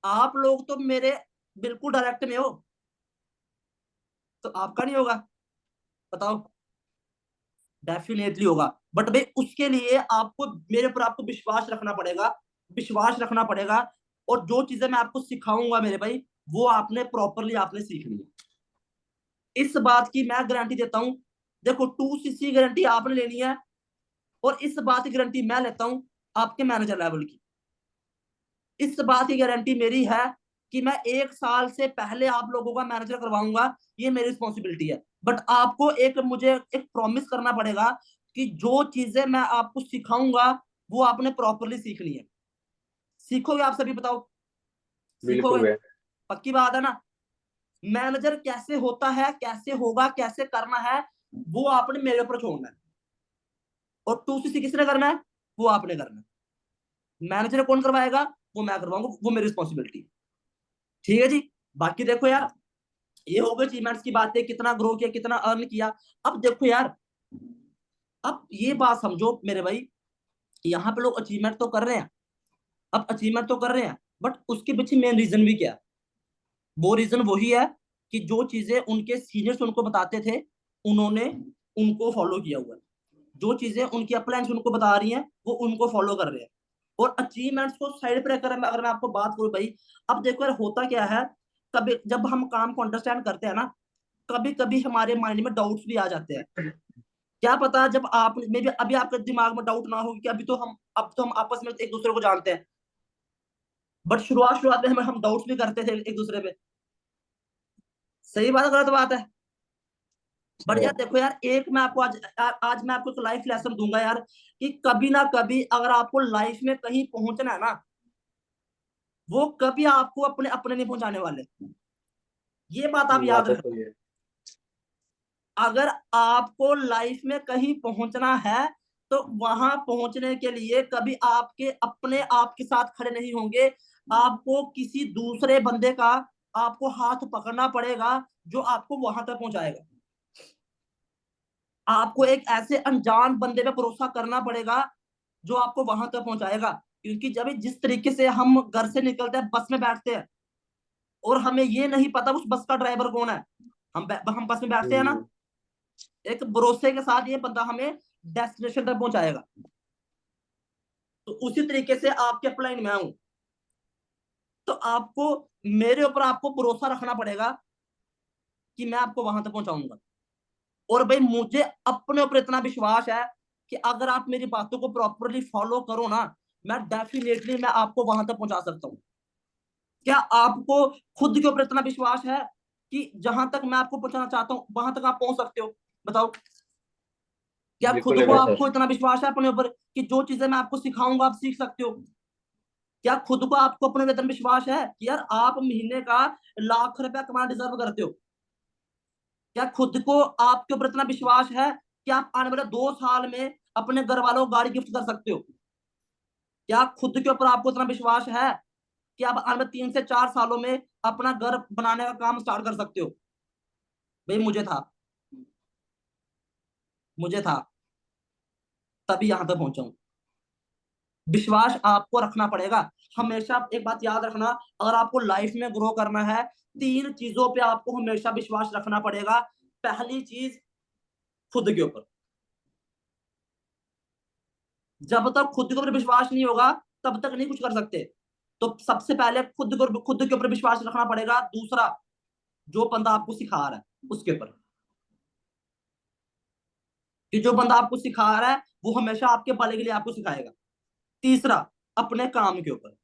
आप लोग तो मेरे बिल्कुल डायरेक्ट में हो, तो आपका नहीं होगा? बताओ, डेफिनेटली होगा। बट भाई उसके लिए आपको मेरे ऊपर आपको विश्वास रखना पड़ेगा, विश्वास रखना पड़ेगा। और जो चीजें मैं आपको सिखाऊंगा मेरे भाई, वो आपने प्रॉपरली आपने सीखनी है। इस बात की मैं गारंटी देता हूं। देखो 2cc गारंटी आपने लेनी है, और इस बात की गारंटी मैं लेता हूं आपके मैनेजर लेवल की। इस बात की गारंटी मेरी है कि मैं 1 साल से पहले आप लोगों का मैनेजर करवाऊंगा, ये मेरी रिस्पॉन्सिबिलिटी है। बट आपको मुझे एक प्रॉमिस करना पड़ेगा कि जो चीजें मैं आपको सिखाऊंगा वो आपने प्रॉपरली सीखनी है। सीखोगे आप सभी? बताओ, बिल्कुल सीखोगे? भैया। पक्की बात है ना? मैनेजर कैसे होता है, कैसे होगा, कैसे करना है, वो आपने मेरे ऊपर छोड़ना है। और 2cc किसने करना है? वो आपने करना है। मैनेजर कौन करवाएगा? वो मैं करवाऊंगा, वो मेरी रिस्पॉन्सिबिलिटी। ठीक है जी। बाकी देखो यार, ये हो गई अचीवमेंट्स की बातें, कितना ग्रो किया, कितना अर्न किया। अब देखो यार, अब ये बात समझो मेरे भाई, यहाँ पे लोग अचीवमेंट तो कर रहे हैं, अब अचीवमेंट तो कर रहे हैं, बट उसके पीछे मेन रीजन भी क्या है? वो रीजन वही है कि जो चीजें उनके सीनियर्स उनको बताते थे, उन्होंने उनको फॉलो किया हुआ है। जो चीजें उनकी अपलाइंस उनको बता रही हैं, वो उनको फॉलो कर रहे हैं। और अचीवमेंट्स को साइड पर रखकर अगर मैं आपको बात करूं भाई, अब देखो यार होता क्या है, कभी जब हम काम को अंडरस्टैंड करते हैं ना, कभी कभी हमारे माइंड में डाउट्स भी आ जाते हैं। क्या पता जब आप मे भी अभी आपके दिमाग में डाउट ना हो कि अभी तो हम अब तो हम आपस में एक दूसरे को जानते हैं, बट शुरुआत शुरुआत में हम डाउट्स भी करते थे एक दूसरे पे। सही बात है गलत बात है? बट यार देखो यार, एक मैं आपको आज मैं आपको एक लाइफ लेसन दूंगा यार, कि कभी ना कभी अगर आपको लाइफ में कहीं पहुंचना है ना, वो कभी आपको अपने अपने नहीं पहुंचाने वाले। ये बात आप बात याद तो रखना। सही है। अगर आपको लाइफ में कहीं पहुंचना है, तो वहां पहुंचने के लिए कभी आपके अपने आपके साथ खड़े नहीं होंगे। आपको किसी दूसरे बंदे का आपको हाथ पकड़ना पड़ेगा, जो आपको वहां तक पहुंचाएगा। आपको एक ऐसे अनजान बंदे पे भरोसा करना पड़ेगा, जो आपको वहां तक पहुंचाएगा। क्योंकि जब जिस तरीके से हम घर से निकलते हैं, बस में बैठते हैं, और हमें ये नहीं पता उस बस का ड्राइवर कौन है, हम बस में बैठते हैं ना, हम्म, एक भरोसे के साथ ये बंदा हमें डेस्टिनेशन तक पहुंचाएगा। तो उसी तरीके से आपके अपलाइन में हूं, तो आपको मेरे ऊपर आपको भरोसा रखना पड़ेगा कि मैं आपको वहां तक पहुंचाऊंगा। और भाई मुझे अपने ऊपर इतना विश्वास है कि अगर आप मेरी बातों को प्रॉपरली फॉलो करो ना, मैं डेफिनेटली मैं आपको वहां तक पहुंचा सकता हूँ। क्या आपको खुद के ऊपर इतना विश्वास है कि जहां तक मैं आपको पहुंचाना चाहता हूँ वहां तक आप पहुंच सकते हो? बताओ। क्या खुद बिल्कुल को है सर। आपको इतना विश्वास है अपने ऊपर कि जो चीजें मैं आपको सिखाऊंगा आप सीख सकते हो? क्या खुद को आपको अपने वेतन विश्वास है कि यार आप महीने का लाख रुपया कमाना डिजर्व करते हो? क्या खुद को आपके ऊपर इतना विश्वास है कि आप आने वाले 2 साल में अपने घर वालों को गाड़ी गिफ्ट कर सकते हो? क्या खुद के ऊपर आपको इतना विश्वास है कि आप आने वाले 3 से 4 सालों में अपना घर बनाने का काम स्टार्ट कर सकते हो? भाई मुझे था तभी यहां तक पहुंचा हूं। विश्वास आपको रखना पड़ेगा। हमेशा एक बात याद रखना, अगर आपको लाइफ में ग्रो करना है, 3 चीजों पे आपको हमेशा विश्वास रखना पड़ेगा। पहली चीज, खुद के ऊपर। जब तक खुद के ऊपर विश्वास नहीं होगा, तब तक नहीं कुछ कर सकते। तो सबसे पहले खुद के ऊपर विश्वास रखना पड़ेगा। दूसरा, जो बंदा आपको सिखा रहा है उसके ऊपर, कि जो बंदा आपको सिखा रहा है वो हमेशा आपके भले के लिए आपको सिखाएगा। तीसरा, अपने काम के ऊपर,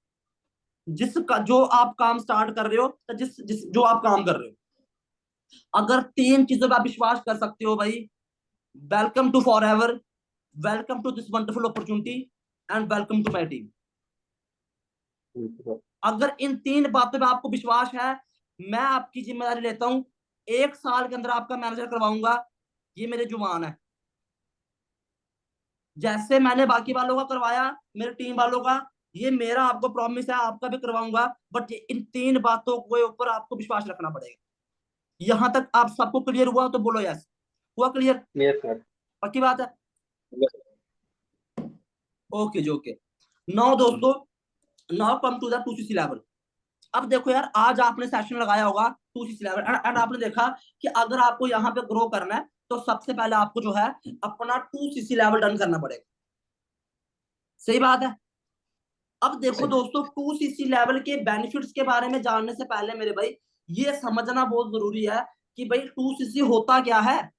जो आप काम स्टार्ट कर रहे हो, तो जिस जिस जो आप काम कर रहे हो, अगर 3 चीजों पे आप विश्वास कर सकते हो भाई, welcome to forever, welcome to this wonderful opportunity, and welcome to my team. बिल्कुल अगर इन 3 बातों पे आपको विश्वास है, मैं आपकी जिम्मेदारी लेता हूं, 1 साल के अंदर आपका मैनेजर करवाऊंगा। ये मेरे जुबान है, जैसे मैंने बाकी वालों का करवाया, मेरे टीम वालों का, ये मेरा आपको प्रॉमिस है, आपका भी करवाऊंगा। बट इन 3 बातों के ऊपर आपको विश्वास रखना पड़ेगा। यहां तक आप सबको क्लियर हुआ तो बोलो यस। हुआ क्लियर? Yes sir. पक्की बात है? ओके जी, ओके। नाउ दोस्तों, now come to the 2cc level. अब देखो यार, आज आपने सेशन लगाया होगा 2cc लेवल, एंड आपने देखा कि अगर आपको यहाँ पे ग्रो करना है, तो सबसे पहले आपको जो है अपना 2cc लेवल डन करना पड़ेगा। सही बात है? अब देखो दोस्तों, 2cc लेवल के बेनिफिट्स के बारे में जानने से पहले मेरे भाई, ये समझना बहुत जरूरी है कि भाई 2cc होता क्या है।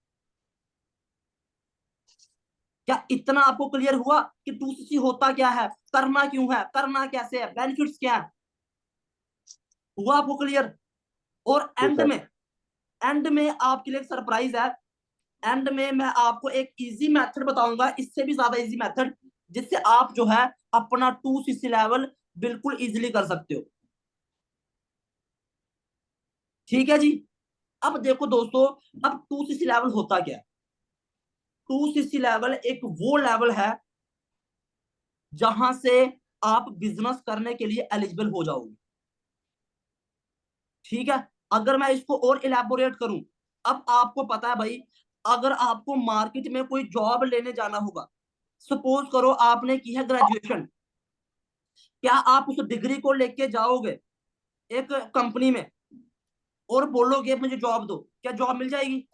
क्या इतना आपको क्लियर हुआ कि 2cc होता क्या है, करना क्यों है, करना कैसे है, बेनिफिट्स क्या है? हुआ आपको क्लियर? और जी सर। एंड में आपके लिए एक सरप्राइज है। एंड में मैं आपको एक इजी मेथड बताऊंगा, इससे भी ज्यादा इजी मेथड, जिससे आप जो है अपना 2cc लेवल बिल्कुल इजीली कर सकते हो। ठीक है जी। अब देखो दोस्तों, अब 2cc लेवल होता क्या है? 2cc लेवल एक वो लेवल है जहां से आप बिजनेस करने के लिए एलिजिबल हो जाओगे। ठीक है। अगर मैं इसको और इलेबोरेट करूं, अब आपको पता है भाई, अगर आपको मार्केट में कोई जॉब लेने जाना होगा, सपोज करो आपने की है ग्रेजुएशन, क्या आप उस डिग्री को लेके जाओगे एक कंपनी में और बोलोगे मुझे जॉब दो, क्या जॉब मिल जाएगी?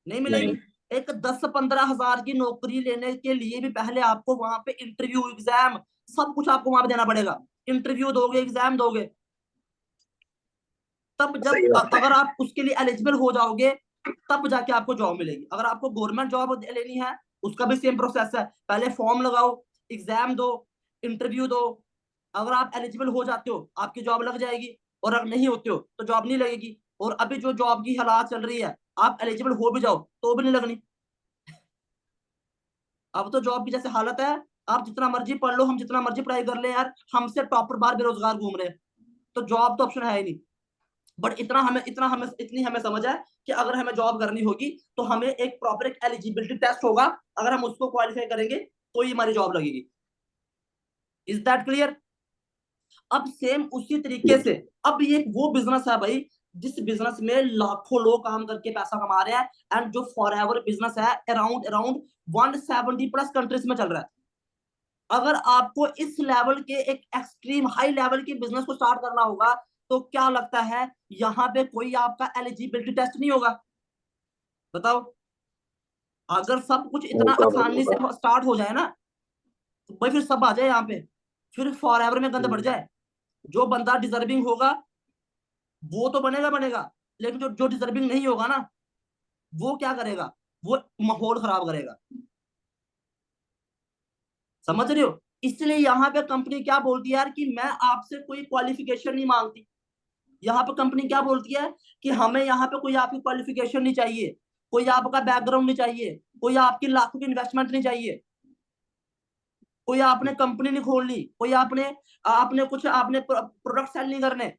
नहीं मिलेगी। एक 10-15 हजार की नौकरी लेने के लिए भी पहले आपको वहां पे इंटरव्यू, एग्जाम, सब कुछ आपको वहां पे देना पड़ेगा। इंटरव्यू दोगे, एग्जाम दोगे, तब जब अगर आप उसके लिए एलिजिबल हो जाओगे, तब जाके आपको जॉब मिलेगी। अगर आपको गवर्नमेंट जॉब लेनी है, उसका भी सेम प्रोसेस है। पहले फॉर्म लगाओ, एग्जाम दो, इंटरव्यू दो। अगर आप एलिजिबल हो जाते हो, आपकी जॉब लग जाएगी, और अगर नहीं होते हो तो जॉब नहीं लगेगी। और अभी जो जॉब की हालात चल रही है, आप एलिजिबल हो भी जाओ तो भी नहीं लगनी। अब तो जॉब की जैसे हालत है, आप जितना मर्जी पढ़ लो, हम जितना मर्जी पढ़ाई कर ले यार, हमसे टॉपर बाहर बेरोजगार घूम रहे हैं, तो जॉब तो ऑप्शन है ही नहीं। बट इतनी हमें समझ है कि अगर हमें जॉब करनी होगी तो हमें एक प्रॉपर एक एलिजिबिलिटी टेस्ट होगा, अगर हम उसको क्वालिफाई करेंगे तो ही हमारी जॉब लगेगी। Is that clear? अब सेम उसी तरीके से, अब ये वो बिजनेस है भाई जिस बिजनेस में लाखों लोग काम करके पैसा कमा रहे हैं, एंड जो फॉर एवर बिजनेस है, अराउंड अराउंड 170 प्लस कंट्रीज में चल रहा है। अगर आपको इस लेवल के एक एक्सट्रीम हाई लेवल के बिजनेस को स्टार्ट करना होगा, तो क्या लगता है यहाँ पे कोई आपका एलिजिबिलिटी टेस्ट नहीं होगा? बताओ। अगर सब कुछ इतना आसानी से स्टार्ट हो जाए ना, तो भाई फिर सब आ जाए यहाँ पे, फिर फॉर एवर में गंद बढ़ जाए। जो बंदा डिजर्विंग होगा वो तो बनेगा बनेगा, लेकिन जो जो डिजर्विंग नहीं होगा ना, वो क्या करेगा? वो माहौल खराब करेगा। समझ रहे हो? इसलिए यहाँ पे कंपनी क्या बोलती है यार, कि मैं आपसे कोई क्वालिफिकेशन नहीं मांगती। यहाँ पे कंपनी क्या बोलती है कि हमें यहाँ पे कोई आपकी क्वालिफिकेशन नहीं चाहिए, कोई आपका बैकग्राउंड नहीं चाहिए, कोई आपकी लाखों की इन्वेस्टमेंट नहीं चाहिए, कोई आपने कंपनी नहीं खोलनी, कोई आपने आपने प्रोडक्ट सेल नहीं करने।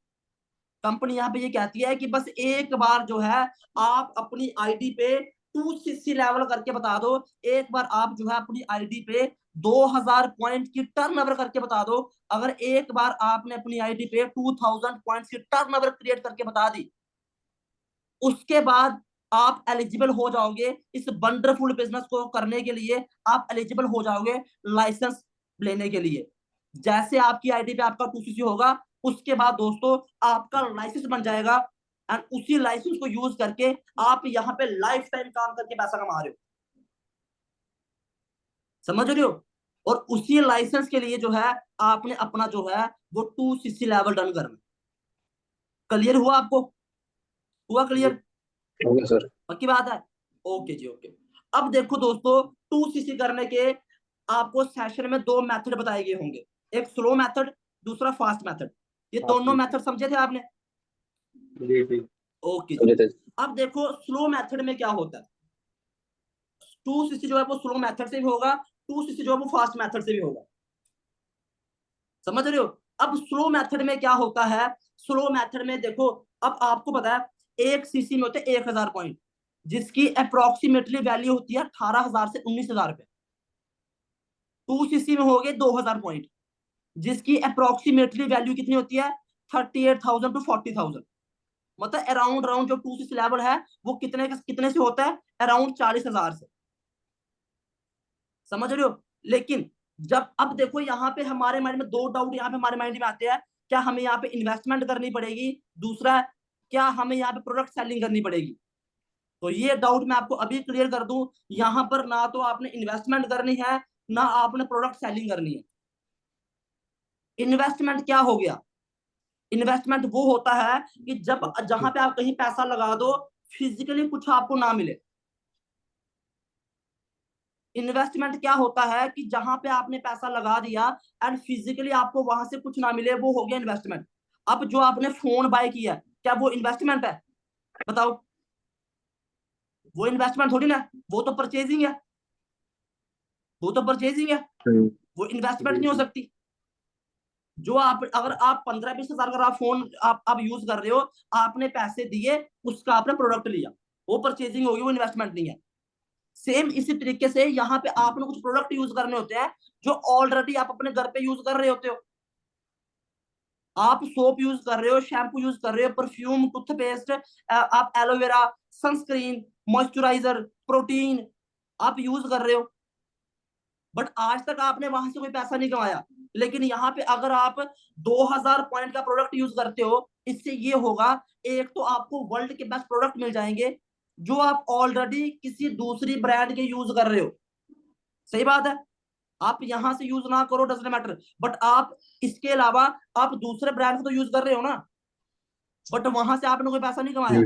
कंपनी यहाँ पे ये कहती है कि बस एक बार जो है, आप अपनी आईडी पे 2cc लेवल करके बता दो। एक बार आप जो है अपनी आईडी पे 2000 पॉइंट की टर्नओवर करके बता दो। अगर एक बार आपने अपनी आईडी पे 2000 पॉइंट्स की टर्नओवर क्रिएट करके बता दी, उसके बाद आप एलिजिबल हो जाओगे इस वंडरफुल बिजनेस को करने के लिए। आप एलिजिबल हो जाओगे लाइसेंस लेने के लिए। जैसे आपकी आईडी पे आपका 2cc होगा, उसके बाद दोस्तों आपका लाइसेंस बन जाएगा, एंड उसी लाइसेंस को यूज करके आप यहाँ पे लाइफ टाइम काम करके पैसा कमा रहे हो। समझ रहे हो? और उसी लाइसेंस के लिए जो है, आपने अपना जो है वो 2cc लेवल डन करना। क्लियर हुआ आपको? हुआ क्लियर? सर। पक्की बात है? ओके जी, ओके। अब देखो दोस्तों, 2cc करने के आपको सेशन में दो मेथड बताए गए होंगे, एक स्लो मेथड, दूसरा फास्ट मेथड। ये दोनों मेथड समझे थे आपने? जी जी। ओके जी। अब देखो स्लो मेथड में क्या होता है। 2cc जो है वो स्लो मेथड से भी होगा, 2cc जो है वो फास्ट मेथड से भी होगा। समझ रहे हो? अब स्लो मेथड में क्या होता है, स्लो मेथड में देखो, अब आपको पता है 1cc में होते हैं 1000 पॉइंट, जिसकी अप्रोक्सीमेटली वैल्यू होती है 18,000 से 19,000 रुपए। 2cc में हो गए 2000 पॉइंट, जिसकी अप्रोक्सीमेटली वैल्यू कितनी होती है? 38,000 टू 40,000। मतलब अराउंड अराउंड जो 2cc लेवल है वो कितने से होता है? अराउंड 40,000 से। समझ रहे हो? लेकिन जब अब देखो यहाँ पे हमारे माइंड में दो डाउट यहाँ पे हमारे माइंड में आते हैं। क्या हमें यहाँ पे इन्वेस्टमेंट करनी पड़ेगी? दूसरा, क्या हमें यहाँ पे प्रोडक्ट सेलिंग करनी पड़ेगी? तो ये डाउट मैं आपको अभी क्लियर कर दूं, यहाँ पर ना तो आपने इन्वेस्टमेंट करनी है, ना आपने प्रोडक्ट सेलिंग करनी है। इन्वेस्टमेंट क्या हो गया? इन्वेस्टमेंट वो होता है कि जब जहां पे आप कहीं पैसा लगा दो, फिजिकली कुछ आपको ना मिले। इन्वेस्टमेंट क्या होता है कि जहां पे आपने पैसा लगा दिया एंड फिजिकली आपको वहां से कुछ ना मिले, वो हो गया इन्वेस्टमेंट। अब जो आपने फोन बाय किया, क्या वो इन्वेस्टमेंट है? बताओ। वो इन्वेस्टमेंट थोड़ी ना, वो तो परचेजिंग है, वो तो परचेजिंग है, वो इन्वेस्टमेंट नहीं हो सकती। जो आप अगर आप 15-20 हजार अगर आप फोन आप यूज कर रहे हो, आपने पैसे दिए, उसका आपने प्रोडक्ट लिया, वो परचेजिंग होगी, वो इन्वेस्टमेंट नहीं है। सेम इसी तरीके से यहाँ पे आपने कुछ प्रोडक्ट यूज करने होते हैं जो ऑलरेडी आप अपने घर पे यूज कर रहे होते हो। आप सोप यूज कर रहे हो, शैम्पू यूज कर रहे हो, परफ्यूम, टूथपेस्ट, आप एलोवेरा, सनस्क्रीन, मॉइस्चराइजर, प्रोटीन आप यूज कर रहे हो, बट आज तक आपने वहां से कोई पैसा नहीं कमाया। लेकिन यहाँ पे अगर आप 2000 पॉइंट का प्रोडक्ट यूज करते हो, इससे ये होगा, एक तो आपको वर्ल्ड के बेस्ट प्रोडक्ट मिल जाएंगे जो आप ऑलरेडी किसी दूसरी ब्रांड के यूज कर रहे हो। सही बात है, आप यहां से यूज ना करो डजंट मैटर, बट आप इसके अलावा आप दूसरे ब्रांड को तो यूज कर रहे हो ना, बट वहां से आपने कोई पैसा नहीं कमाया।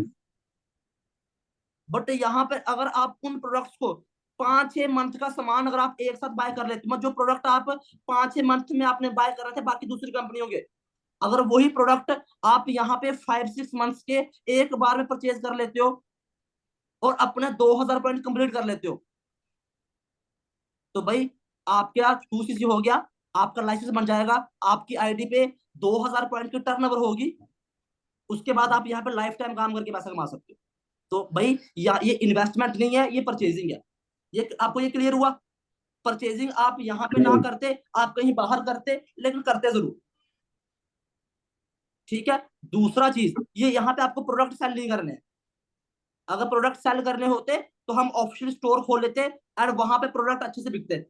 बट यहाँ पे अगर आप उन प्रोडक्ट्स को 5-6 मंथ का सामान अगर आप एक साथ बाय कर लेते, मतलब जो प्रोडक्ट आप 5-6 मंथ में आपने बाय कर रहे थे बाकी दूसरी कंपनियों के, अगर वही प्रोडक्ट आप यहाँ पे 5-6 मंथ्स के एक बार में परचेज कर लेते हो और अपने 2000 पॉइंट कंप्लीट कर लेते हो, तो भाई आपका 2cc हो गया, आपका लाइसेंस बन जाएगा, आपकी आईडी पे 2000 पॉइंट की टर्नओवर होगी, उसके बाद आप यहाँ पे लाइफ टाइम काम करके पैसा कमा सकते हो। तो भाई ये इन्वेस्टमेंट नहीं है, ये परचेजिंग है। ये आपको ये क्लियर हुआ? परचेजिंग आप यहाँ पे ना करते, आप कहीं बाहर करते, लेकिन करते जरूर। ठीक है, दूसरा चीज ये यहाँ पे आपको प्रोडक्ट सेल नहीं करने हैं। अगर प्रोडक्ट सेल करने होते तो हम ऑफिशियल स्टोर खोल लेते और वहां पे प्रोडक्ट अच्छे से बिकते,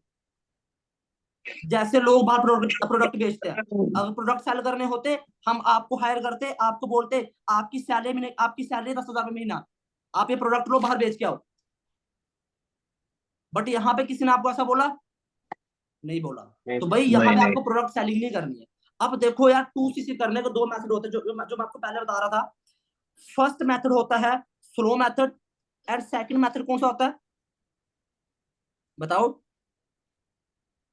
जैसे लोग बाहर प्रोडक्ट बेचते हैं। अगर प्रोडक्ट सेल करने होते, हम आपको हायर करते, आपको बोलते आपकी सैलरी 10,000 महीना, आप ये प्रोडक्ट लो बाहर बेच के आओ। बट यहाँ पे किसी ने आपको ऐसा बोला? नहीं बोला। तो भाई यहाँ पे आपको प्रोडक्ट सेलिंग नहीं करनी है। अब देखो यार, 2cc करने के 2 मेथड होते हैं, जो मैं आपको पहले बता रहा था। फर्स्ट मेथड होता है slow method, and second method कौन सा होता है बताओ?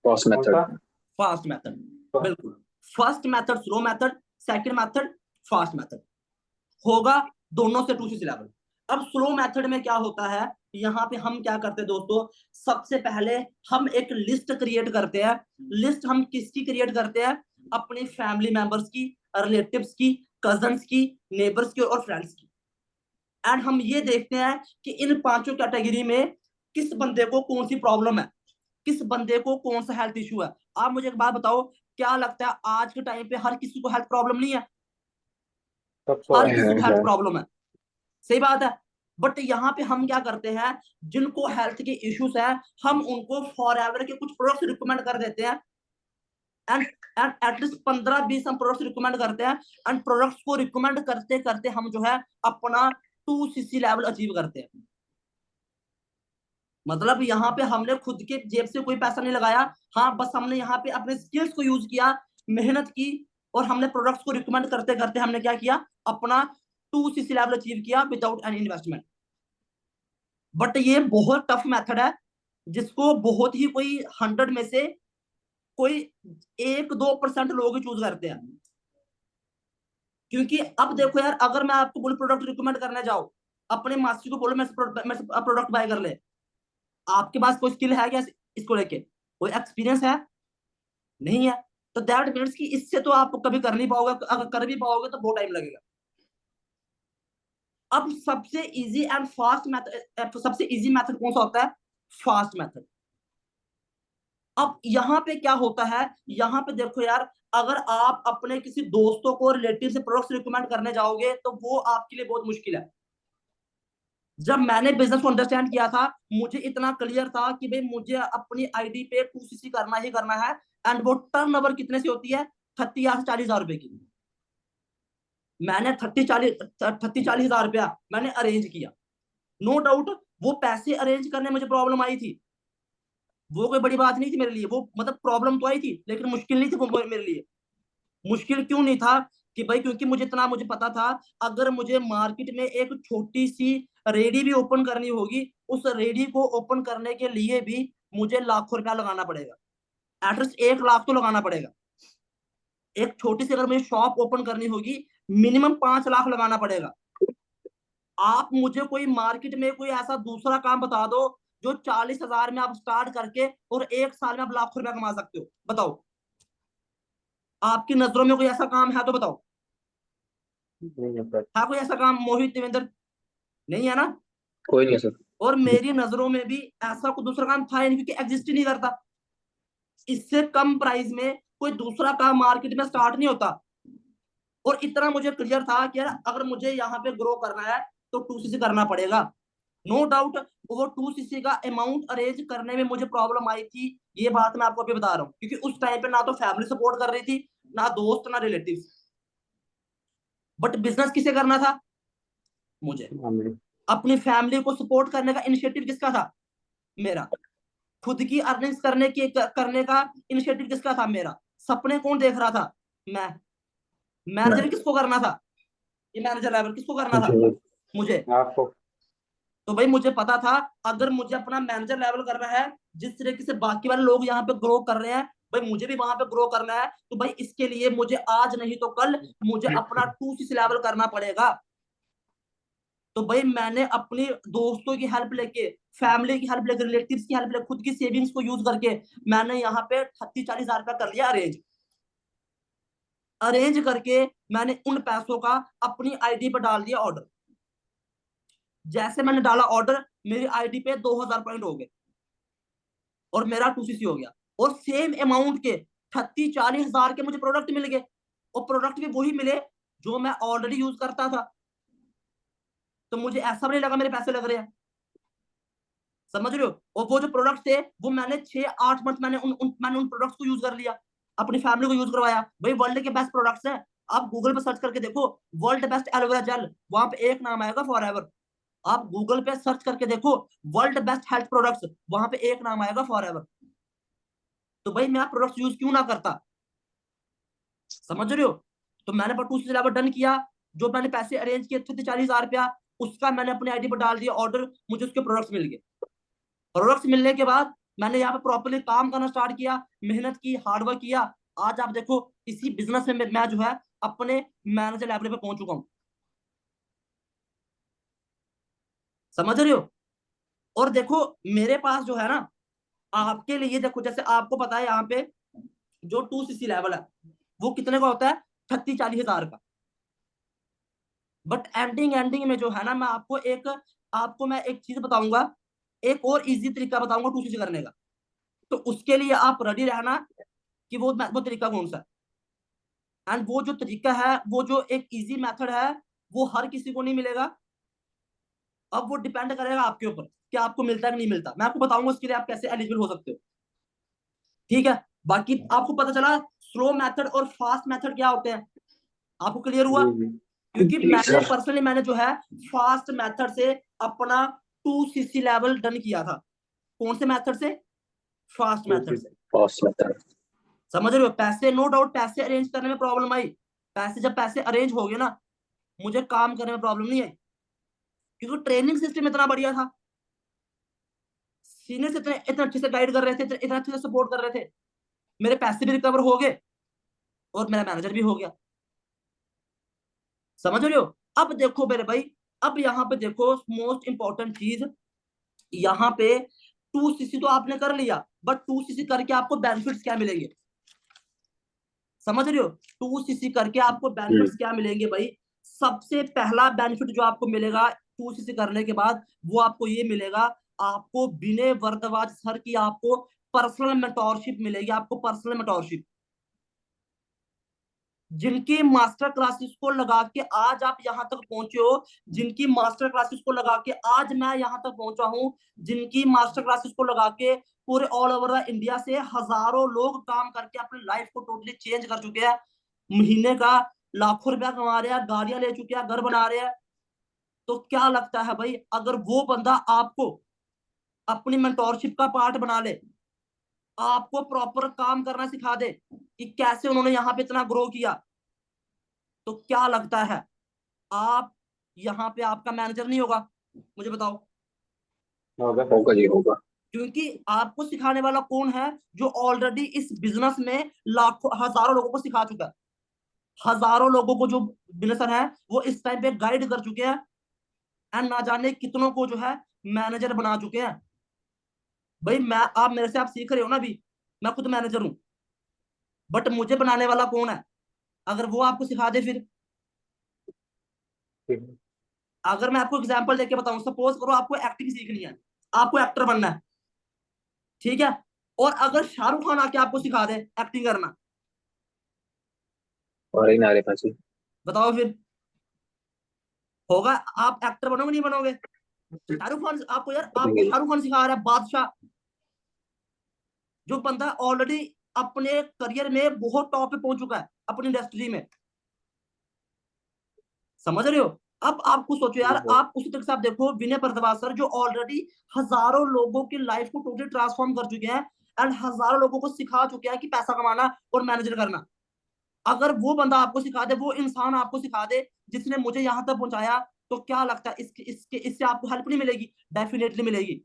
Fast method. फास्ट मेथड, बिल्कुल। First method slow method, second method fast method होगा, दोनों से 2cc लेवल। अब स्लो मेथड में क्या होता है, यहाँ पे हम क्या करते हैं दोस्तों, सबसे पहले हम एक लिस्ट क्रिएट करते हैं। लिस्ट हम किसकी क्रिएट करते हैं? अपने फैमिली मेंबर्स की, रिलेटिव्स की, कजन्स की, नेबर्स की और फ्रेंड्स की। एंड हम ये देखते हैं कि इन 5 कैटेगरी में किस बंदे को कौन सी प्रॉब्लम है, किस बंदे को कौन सा हेल्थ इशू है। आप मुझे एक बात बताओ, क्या लगता है आज के टाइम पे हर किसी को हेल्थ प्रॉब्लम नहीं है? हर किसी को हेल्थ प्रॉब्लम है, सही बात है। बट यहाँ पे हम क्या करते हैं, जिनको हेल्थ के इश्यूज है, हम उनको फॉरएवर के कुछ प्रोडक्ट्स रिकमेंड कर देते हैं। एंड एटलीस्ट 15-20 हम प्रोडक्ट्स रिकमेंड करते हैं। एंड प्रोडक्ट्स को रिकमेंड करते करते हम जो है अपना 2cc लेवल अचीव करते हैं। मतलब यहाँ पे हमने खुद के जेब से कोई पैसा नहीं लगाया, हाँ बस हमने यहाँ पे अपने स्किल्स को यूज किया, मेहनत की, और हमने प्रोडक्ट्स को रिकमेंड करते करते हमने क्या किया, अपना 2cc लेवल अचीव किया विदाउट एनी इन्वेस्टमेंट। बट ये बहुत टफ मेथड है, जिसको बहुत ही कोई 100 में से कोई 1-2% लोग ही चूज करते हैं। क्योंकि अब देखो यार, अगर मैं आपको बोलूं प्रोडक्ट रिकमेंड करने जाओ, अपने मासी को बोलो मैं प्रोडक्ट बाय कर ले, आपके पास कोई स्किल है क्या इसको लेके? कोई एक्सपीरियंस है? नहीं है। तो दैट मीन्स कि इससे तो आप कभी कर नहीं पाओगे, अगर कर भी पाओगे तो बहुत टाइम लगेगा। अब सबसे इजी एंड फास्ट मेथड, सबसे इजी मेथड कौन सा होता है? Fast method. अब यहाँ पे क्या होता है, यहाँ पे देखो यार, अगर आप अपने किसी दोस्तों को, रिलेटिव से प्रोडक्ट्स रिकमेंड करने जाओगे तो वो आपके लिए बहुत मुश्किल है। जब मैंने बिजनेस को अंडरस्टैंड किया था, मुझे इतना क्लियर था कि भाई मुझे अपनी आईडी पे 2cc करना ही करना है। एंड वो टर्नओवर कितने से होती है? 30,000 से 40,000 रुपए की। मैंने 30-40 हजार रुपया मैंने अरेंज किया। नो डाउट वो पैसे अरेंज करने मुझे प्रॉब्लम आई थी, वो कोई बड़ी बात नहीं थी मेरे लिए, वो मतलब प्रॉब्लम तो आई थी लेकिन मुश्किल नहीं थी वो मेरे लिए। मुश्किल क्यों नहीं था? कि भाई क्योंकि मुझे पता था, अगर मुझे मार्केट में एक छोटी सी रेडी भी ओपन करनी होगी, उस रेडी को ओपन करने के लिए भी मुझे लाखों रुपया लगाना पड़ेगा, एटलीस्ट 1 लाख तो लगाना पड़ेगा। एक छोटी सी अगर मुझे शॉप ओपन करनी होगी, मिनिमम 5 लाख लगाना पड़ेगा। आप मुझे कोई मार्केट में कोई ऐसा दूसरा काम बता दो जो 40,000 में आप स्टार्ट करके और 1 साल में आप लाखों रुपया कमा सकते हो, बताओ। आपकी नजरों में कोई ऐसा काम है तो बताओ। हाँ कोई ऐसा काम मोहित, देवेंद्र? नहीं है ना, कोई नहीं सर। और मेरी नजरों में भी ऐसा कोई दूसरा काम था ही नहीं, क्योंकि एग्जिस्ट ही नहीं करता। इससे कम प्राइस में कोई दूसरा काम मार्केट में स्टार्ट नहीं होता। और इतना मुझे क्लियर था कि यार अगर मुझे यहाँ पे ग्रो करना है तो 2cc करना पड़ेगा। नो डाउट वो 2cc का अमाउंट अरेंज करने में मुझे प्रॉब्लम आई थी, ये बात मैं आपको अभी बता रहा हूँ, क्योंकि उस टाइम पे ना तो फैमिली सपोर्ट कर रही थी, ना दोस्त, ना रिलेटिव्स। बट बिजनेस किसे करना था? मुझे। अपनी फैमिली को सपोर्ट करने का इनिशिएटिव किसका था? मेरा। खुद की अर्निंग्स करने का इनिशिएटिव किसका था? मेरा। सपने कौन देख रहा था? मैं। मैनेजर किसको करना था? ये मैनेजर लेवल किसको करना था? मुझे। आपको तो भाई मुझे पता था अगर मुझे अपना मैनेजर लेवल करना है, जिस तरीके से बाकी वाले लोग यहाँ पे ग्रो कर रहे हैं, भाई मुझे भी वहां पे ग्रो करना है, तो भाई इसके लिए मुझे आज नहीं तो कल मुझे अपना 2cc लेवल करना पड़ेगा। तो भाई मैंने अपनी दोस्तों की हेल्प लेके, फैमिली की हेल्प लेके, रिलेटिव्स की हेल्प लेके, खुद की सेविंग्स को यूज करके मैंने यहाँ पे 30-40 हजार रुपया कर लिया अरेंज। अरेंज करके मैंने उन पैसों का अपनी आईडी पर डाल दिया ऑर्डर। जैसे मैंने डाला ऑर्डर, मेरी आईडी पे 2000 पॉइंट हो गए और मेरा 2cc हो गया। और सेम अमाउंट के 30-40 हजार के मुझे प्रोडक्ट मिल गए, और प्रोडक्ट भी वही मिले जो मैं ऑलरेडी यूज करता था। तो मुझे ऐसा भी नहीं लगा मेरे पैसे लग रहे हैं, समझ रहे हो? और वो जो प्रोडक्ट थे वो मैंने 6-8 मंथ मैंने उन प्रोडक्ट्स को यूज कर लिया, अपनी फैमिली को यूज करवाया। भाई वर्ल्ड के बेस्ट प्रोडक्ट्स हैं, आप गूगल पे सर्च करके देखो वर्ल्ड बेस्ट एलोवेरा जेल, वहां पे एक नाम आएगा फॉरएवर। आप गूगल पे सर्च करके देखो वर्ल्ड बेस्ट हेल्थ प्रोडक्ट्स, वहां पे एक नाम आएगा फॉरएवर। तो भाई मैं प्रोडक्ट्स यूज क्यों ना करता? समझ रहे हो? तो मैंने बटू से लेवल डन किया, जो मैंने पैसे अरेंज किए थे 40 हजार रुपया, उसका मैंने अपनी आईडी पर डाल दिया ऑर्डर, मुझे उसके प्रोडक्ट्स मिल गए। प्रोडक्ट्स मिलने के बाद मैंने यहाँ पे प्रॉपरली काम करना स्टार्ट किया, मेहनत की, हार्डवर्क किया। आज आप देखो इसी बिजनेस में मैं जो है अपने मैनेजर लेवल पे पहुंच चुका हूँ। समझ रहे हो? और देखो मेरे पास जो है ना, आपके लिए देखो, जैसे आपको पता है यहाँ पे जो 2cc लेवल है वो कितने का होता है? 30-40 हजार का। बट एंडिंग में जो है ना, आपको मैं एक चीज बताऊंगा, एक और इजी तरीका बताऊंगा 2cc करने का। तो उसके लिए आप रेडी रहना कि वो तरीका कौन सा है। एंड वो जो तरीका है, वो जो एक इजी मेथड है, वो हर किसी को नहीं मिलेगा। अब वो डिपेंड करेगा आपके ऊपर कि आपको मिलता है कि नहीं मिलता। मैं आपको बताऊंगा उसके लिए आप कैसे एलिजिबल हो सकते हो, ठीक है? बाकी आपको पता चला स्लो मेथड और फास्ट मेथड क्या होते हैं, आपको क्लियर हुआ? क्योंकि मैंने जो है फास्ट मेथड से अपना 2cc लेवल डन किया था। कौन से मेथड से? फास्ट मेथड से। समझ रहे हो? पैसे, नो डाउट पैसे अरेंज करने में प्रॉब्लम आई। जब पैसे अरेंज हो गए ना, मुझे काम करने में प्रॉब्लम नहीं आई, क्योंकि ट्रेनिंग सिस्टम इतना बढ़िया था। सीनियर्स इतने इतने अच्छे से गाइड कर रहे थे, इतना अच्छे से सपोर्ट कर रहे थे, मेरे पैसे भी रिकवर हो गए और मेरा मैनेजर भी हो गया। समझ रहे हो? अब देखो मेरे भाई, अब यहाँ पे देखो मोस्ट इंपॉर्टेंट चीज, यहाँ पे 2cc तो आपने कर लिया, बट 2cc करके आपको बेनिफिट्स क्या मिलेंगे? समझ रहे हो? 2cc करके आपको बेनिफिट्स क्या मिलेंगे भाई? सबसे पहला बेनिफिट जो आपको मिलेगा 2cc करने के बाद, वो आपको ये मिलेगा, आपको बिना वर्दवाज सर की आपको पर्सनल मेंटोरशिप मिलेगी। आपको पर्सनल मेंटोरशिप, जिनकी मास्टर क्लासेस को लगा के आज आप यहां तक पहुंचे हो, जिनकी मास्टर क्लासेस को लगा के आज मैं यहां तक पहुंचा हूं, जिनकी मास्टर क्लासेस को लगा के पूरे ऑल ओवर द इंडिया से हजारों लोग काम करके अपनी लाइफ को टोटली चेंज कर चुके हैं, महीने का लाखों रुपया कमा रहे हैं, गाड़ियां ले चुके हैं, घर बना रहे हैं। तो क्या लगता है भाई, अगर वो बंदा आपको अपनी मेंटोरशिप का पार्ट बना ले, आपको प्रॉपर काम करना सिखा दे कि कैसे उन्होंने यहाँ पे इतना ग्रो किया, तो क्या लगता है आप यहाँ पे आपका मैनेजर नहीं होगा? मुझे बताओ। होगा जी, होगा। क्योंकि आपको सिखाने वाला कौन है? जो ऑलरेडी इस बिजनेस में लाखों हजारों लोगों को सिखा चुका है। हजारों लोगों को जो बिजनेसर है वो इस टाइम पे गाइड कर चुके हैं, एंड ना जाने कितनों को जो है मैनेजर बना चुके हैं। भाई आप मेरे से आप सीख रहे हो ना, अभी मैं खुद मैनेजर हूं, बट मुझे बनाने वाला कौन है? अगर वो आपको सिखा दे फिर। अगर मैं आपको एग्जांपल देके बताऊं, सपोज करो आपको एक्टिंग सीखनी है, आपको एक्टर बनना है, ठीक है? और अगर शाहरुख खान आके आपको सिखा दे एक्टिंग करना, और ही नारे पास बताओ फिर होगा? आप एक्टर बनोगे नहीं बनोगे? शाहरुख खान आपको यार, आपको शाहरुख खान सिखा रहा है, बादशाह, जो बंदा ऑलरेडी अपने करियर में बहुत टॉप पे पहुंच चुका है अपनी इंडस्ट्री में। समझ रहे हो? अब आपको सोचो यार, आप उसी तरह से आप देखो विनय भारद्वाज सर, जो ऑलरेडी हजारों लोगों की लाइफ को टोटली ट्रांसफॉर्म कर चुके हैं एंड हजारों लोगों को सिखा चुके हैं कि पैसा कमाना और मैनेजर करना। अगर वो बंदा आपको सिखा दे, वो इंसान आपको सिखा दे जिसने मुझे यहां तक पहुंचाया, तो क्या लगता है इससे आपको हेल्प नहीं मिलेगी? डेफिनेटली मिलेगी।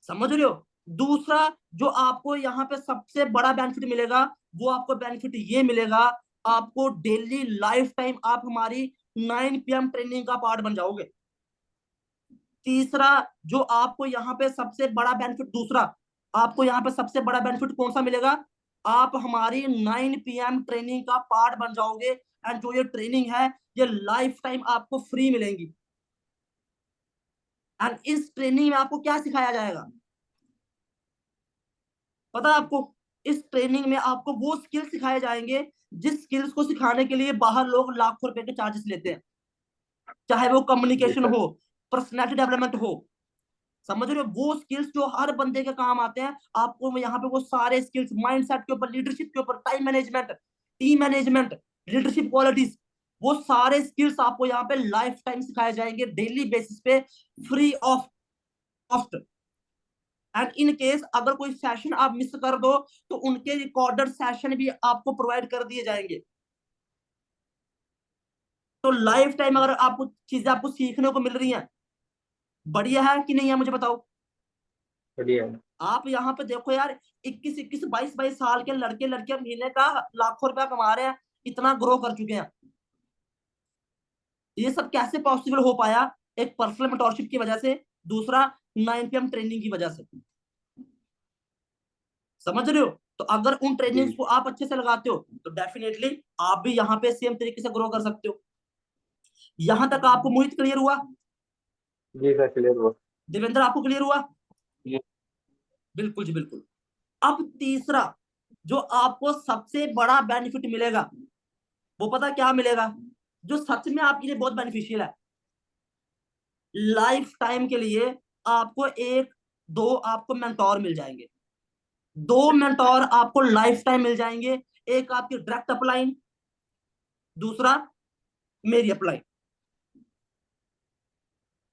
समझ रहे हो? दूसरा जो आपको यहाँ पे सबसे बड़ा बेनिफिट मिलेगा, वो आपको बेनिफिट ये मिलेगा, आपको डेली लाइफ टाइम आप हमारी 9 PM ट्रेनिंग का पार्ट बन जाओगे। तीसरा जो आपको यहाँ पे सबसे बड़ा बेनिफिट, दूसरा आपको यहाँ पे सबसे बड़ा बेनिफिट कौन सा मिलेगा? आप हमारी 9 PM ट्रेनिंग का पार्ट बन जाओगे एंड जो ये ट्रेनिंग है, ये लाइफ टाइम आपको फ्री मिलेंगी। एंड इस ट्रेनिंग में आपको क्या सिखाया जाएगा पता है आपको? इस ट्रेनिंग में आपको वो स्किल्स सिखाए जाएंगे जिस स्किल्स को सिखाने के लिए बाहर लोग लाखों रुपए के चार्जेस लेते हैं, चाहे वो कम्युनिकेशन हो, पर्सनैलिटी डेवलपमेंट हो। समझ रहे हो? वो स्किल्स जो हर बंदे के काम आते हैं, आपको यहाँ पे वो सारे स्किल्स, माइंडसेट के ऊपर, लीडरशिप के ऊपर, time management, team management, leadership qualities, वो सारे स्किल्स आपको यहाँ पे लाइफ टाइम सिखाए जाएंगे डेली बेसिस पे, free of cost. And in case अगर कोई सेशन आप मिस कर दो, तो उनके रिकॉर्डेड सेशन भी आपको प्रोवाइड कर दिए जाएंगे। तो लाइफ टाइम अगर आपको चीजें आपको सीखने को मिल रही हैं, बढ़िया है कि नहीं है? मुझे बताओ। बढ़िया। आप यहाँ पे देखो यार, 21 22 साल के लड़के लड़कियां महीने का लाखों रुपया कमा रहे हैं, इतना ग्रो कर चुके हैं। ये सब कैसे पॉसिबल हो पाया? एक पर्सनल मेंटोरशिप की वजह से, दूसरा 9 PM ट्रेनिंग की वजह से। समझ रहे हो? तो अगर उन ट्रेनिंग्स को आप अच्छे से लगाते हो, तो डेफिनेटली आप भी यहाँ पे सेम तरीके से ग्रो कर सकते हो। यहां तक आपको मोहित क्लियर हुआ? जी सर, क्लियर हुआ। देवेंद्र आपको क्लियर हुआ? जी। बिल्कुल जी बिल्कुल। अब तीसरा जो आपको सबसे बड़ा बेनिफिट मिलेगा, वो पता क्या मिलेगा? जो सच में आपके लिए बहुत बेनिफिशियल है। लाइफ टाइम के लिए आपको एक दो आपको मेंटोर मिल जाएंगे, 2 मेंटोर आपको लाइफ टाइम मिल जाएंगे। एक आपकी डायरेक्ट अपलाइन, दूसरा मेरी अपलाइन।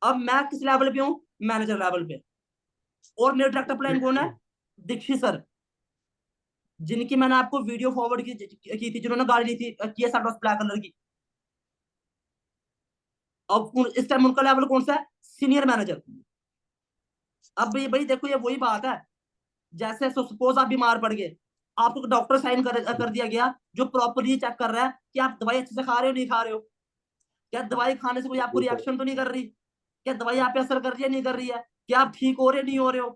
अब मैं किस लेवल पे हूं? मैनेजर लेवल पे। और मेरे डायरेक्ट अपलाइन कौन है? दीक्षित सर, जिनकी मैंने आपको वीडियो फॉरवर्ड की थी, जिन्होंने गाड़ी ली थी किया सेल्टॉस ब्लैक कलर की। अब इस टाइम उनका लेवल कौन सा है? Senior manager. अब भाई देखो, ये वही बात है, जैसे सपोज आप बीमार पड़ गए, आपको डॉक्टर साइन कर दिया गया जो प्रॉपरली चेक कर रहा है कि आप दवाई अच्छे से खा रहे हो नहीं खा रहे हो, क्या दवाई खाने से कोई आपको रिएक्शन तो नहीं कर रही, क्या दवाई आप पे असर कर रही है नहीं कर रही है, क्या आप ठीक हो रहे नहीं हो रहे हो,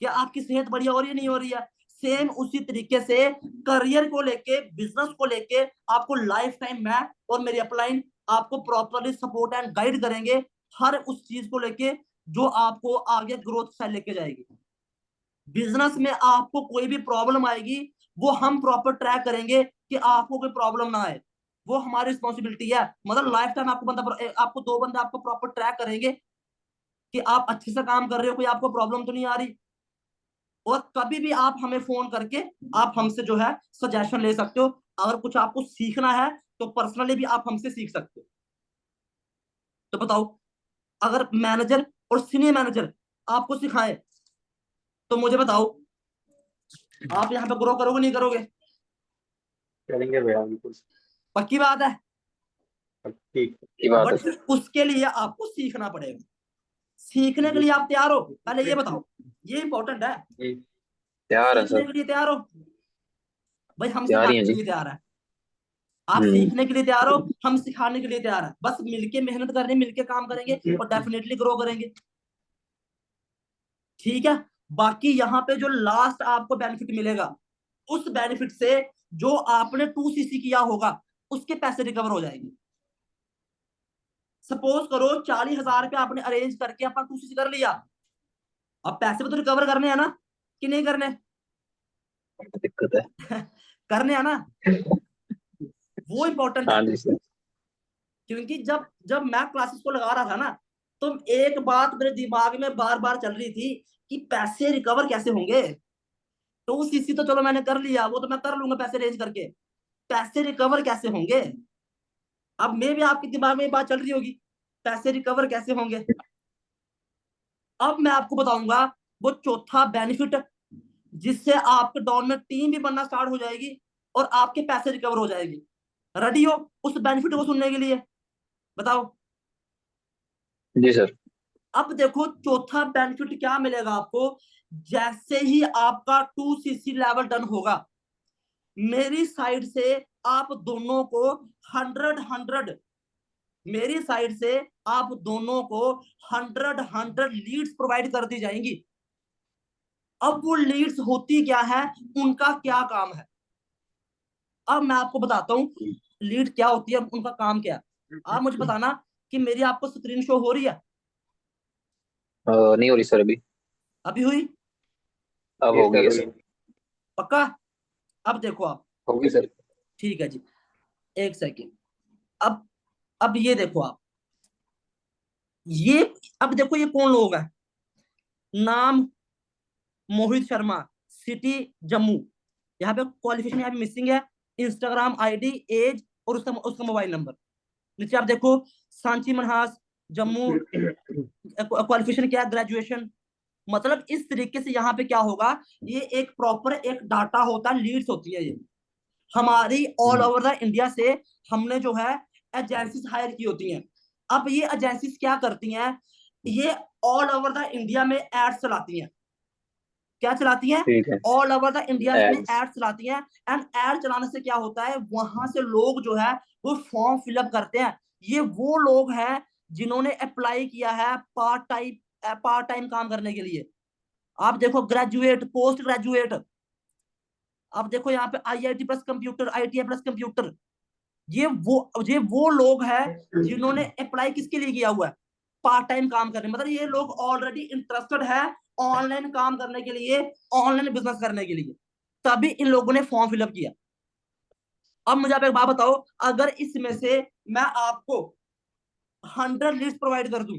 क्या आपकी सेहत बढ़िया हो रही है नहीं हो रही है। सेम उसी तरीके से करियर को लेके, बिजनेस को लेके आपको लाइफ टाइम मैं और मेरी अपलाइन आपको प्रॉपरली सपोर्ट एंड गाइड करेंगे हर उस चीज को लेके जो आपको आगे ग्रोथ साइड लेके जाएगी। बिजनेस में आपको कोई भी प्रॉब्लम आएगी, वो हम प्रॉपर ट्रैक करेंगे कि आपको कोई प्रॉब्लम ना आए, वो हमारी रिस्पॉन्सिबिलिटी है। मतलब लाइफ टाइम आपको 2 बंदे आपको प्रॉपर ट्रैक करेंगे कि आप अच्छे से काम कर रहे हो, कोई आपको प्रॉब्लम तो नहीं आ रही। और कभी भी आप हमें फोन करके आप हमसे जो है सजेशन ले सकते हो। अगर कुछ आपको सीखना है तो पर्सनली भी आप हमसे सीख सकते हो। तो बताओ, अगर मैनेजर और सीनियर मैनेजर आपको सिखाए, तो मुझे बताओ आप यहाँ पे ग्रो करोगे नहीं करोगे? करेंगे भैया, बिल्कुल। पक्की बात है? ठीक की बात है बट सर। उसके लिए आपको सीखना पड़ेगा। सीखने के लिए आप तैयार हो? पहले ये बताओ, ये इंपॉर्टेंट है। जी, तैयार है सीखने सर। के लिए तैयार हो? भाई हम तैयार ही है सिखाने के जी। लिए तैयार है। आप सीखने के लिए तैयार हो, हम सिखाने के लिए तैयार है। बस मिलके मेहनत करनी, मिलके काम करेंगे और डेफिनेटली ग्रो करेंगे। ठीक है? बाकी यहाँ पे जो लास्ट आपको बेनिफिट मिलेगा, उस बेनिफिट से जो आपने 2CC किया होगा उसके पैसे रिकवर हो जाएंगे। सपोज करो 40,000 रुपया आपने अरेंज करके अपना 2CC कर लिया, अब पैसे भी तो रिकवर करने हैं ना, कि नहीं करने? दिक्कत है। करने हैं ना, वो इम्पोर्टेंट हाँ है। जी सर। क्योंकि जब जब मैं क्लासेस को लगा रहा था ना, तो एक बात मेरे दिमाग में बार बार चल रही थी कि पैसे रिकवर कैसे होंगे। तो वो सीसी तो चलो मैंने कर लिया, वो तो मैं कर लूंगा पैसे रेंज करके, पैसे रिकवर कैसे होंगे। अब मे भी आपके दिमाग में ये बात चल रही होगी, पैसे रिकवर कैसे होंगे। अब मैं आपको बताऊंगा वो चौथा बेनिफिट, जिससे आपके डाउन में टीम भी बनना स्टार्ट हो जाएगी और आपके पैसे रिकवर हो जाएगी। रेडी हो उस बेनिफिट को सुनने के लिए? बताओ। जी सर। अब देखो चौथा बेनिफिट क्या मिलेगा आपको। जैसे ही आपका 2cc लेवल डन होगा, मेरी साइड से आप दोनों को 100 मेरी साइड से आप दोनों को 100 लीड्स प्रोवाइड कर दी जाएंगी। अब वो लीड्स होती क्या है, उनका क्या काम है, अब मैं आपको बताता हूँ लीड क्या होती है, उनका काम क्या है। आप मुझे बताना कि मेरी आपको स्क्रीन शो हो रही है? नहीं हो रही सर अभी। अभी हुई? अब हो गई है सर। पक्का? अब देखो आप। होगी सर। ठीक है जी, एक सेकेंड। अब ये देखो आप, ये अब देखो ये कौन लोग हैं। नाम मोहित शर्मा, सिटी जम्मू, यहाँ पे क्वालिफिकेशन यहाँ पे मिसिंग है, इंस्टाग्राम आईडी, एज और उसका उसका मोबाइल नंबर। नीचे आप देखो सांची मनहास जम्मू, क्वालिफिकेशन क्या है, ग्रेजुएशन। मतलब इस तरीके से यहाँ पे क्या होगा, ये एक प्रॉपर एक डाटा होता है, लीड्स होती है ये हमारी ऑल ओवर द इंडिया से। हमने जो है एजेंसीज हायर की होती हैं। अब ये एजेंसीज क्या करती हैं, ये ऑल ओवर द इंडिया में एड्स चलाती हैं। क्या चलाती हैं? ठीक है। ऑल ओवर द इंडिया में Ads। एड्स चलाती हैं। एंड एड चलाने से क्या होता है, वहां से लोग जो है वो फॉर्म फिलअप करते हैं। ये वो लोग हैं जिन्होंने अप्लाई किया है पार्ट टाइम काम करने के लिए। आप देखो ग्रेजुएट, पोस्ट ग्रेजुएट, आप देखो यहाँ पे IIT plus computer, ITI plus computer, ये वो लोग हैं जिन्होंने अप्लाई किसके लिए किया हुआ है, पार्ट टाइम काम करने। मतलब ये लोग ऑलरेडी इंटरेस्टेड है ऑनलाइन काम करने के लिए, ऑनलाइन बिजनेस करने के लिए, तभी इन लोगों ने फॉर्म फिलअप किया। अब मुझे आप एक बात बताओ, अगर इसमें से मैं आपको 100 लीड्स प्रोवाइड कर दूं।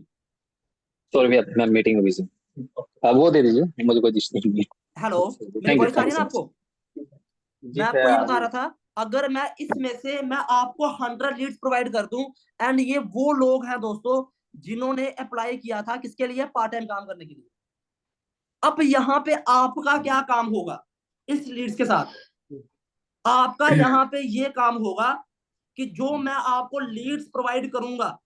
सॉरी भैया मैं मीटिंग में बिजी हूँ। आप वो दे दीजिए, मुझे कोई दिक्कत नहीं है। हेलो, मेरी थैंक यू वॉइस आ रही है ना सर। आपको? जी मैं सर आपको ये आ बता रही रहा था, अगर मैं इसमें से मैं आपको 100 लीड्स प्रोवाइड कर दूं, एंड ये वो लोग हैं दोस्तों जिन्होंने अप्लाई किया था किसके लिए, पार्ट टाइम काम करने के लिए। अब यहाँ पे आपका क्या काम होगा इस लीड्स के साथ, आपका यहाँ पे ये काम होगा कि जो मैं आपको लीड्स प्रोवाइड करूंगा,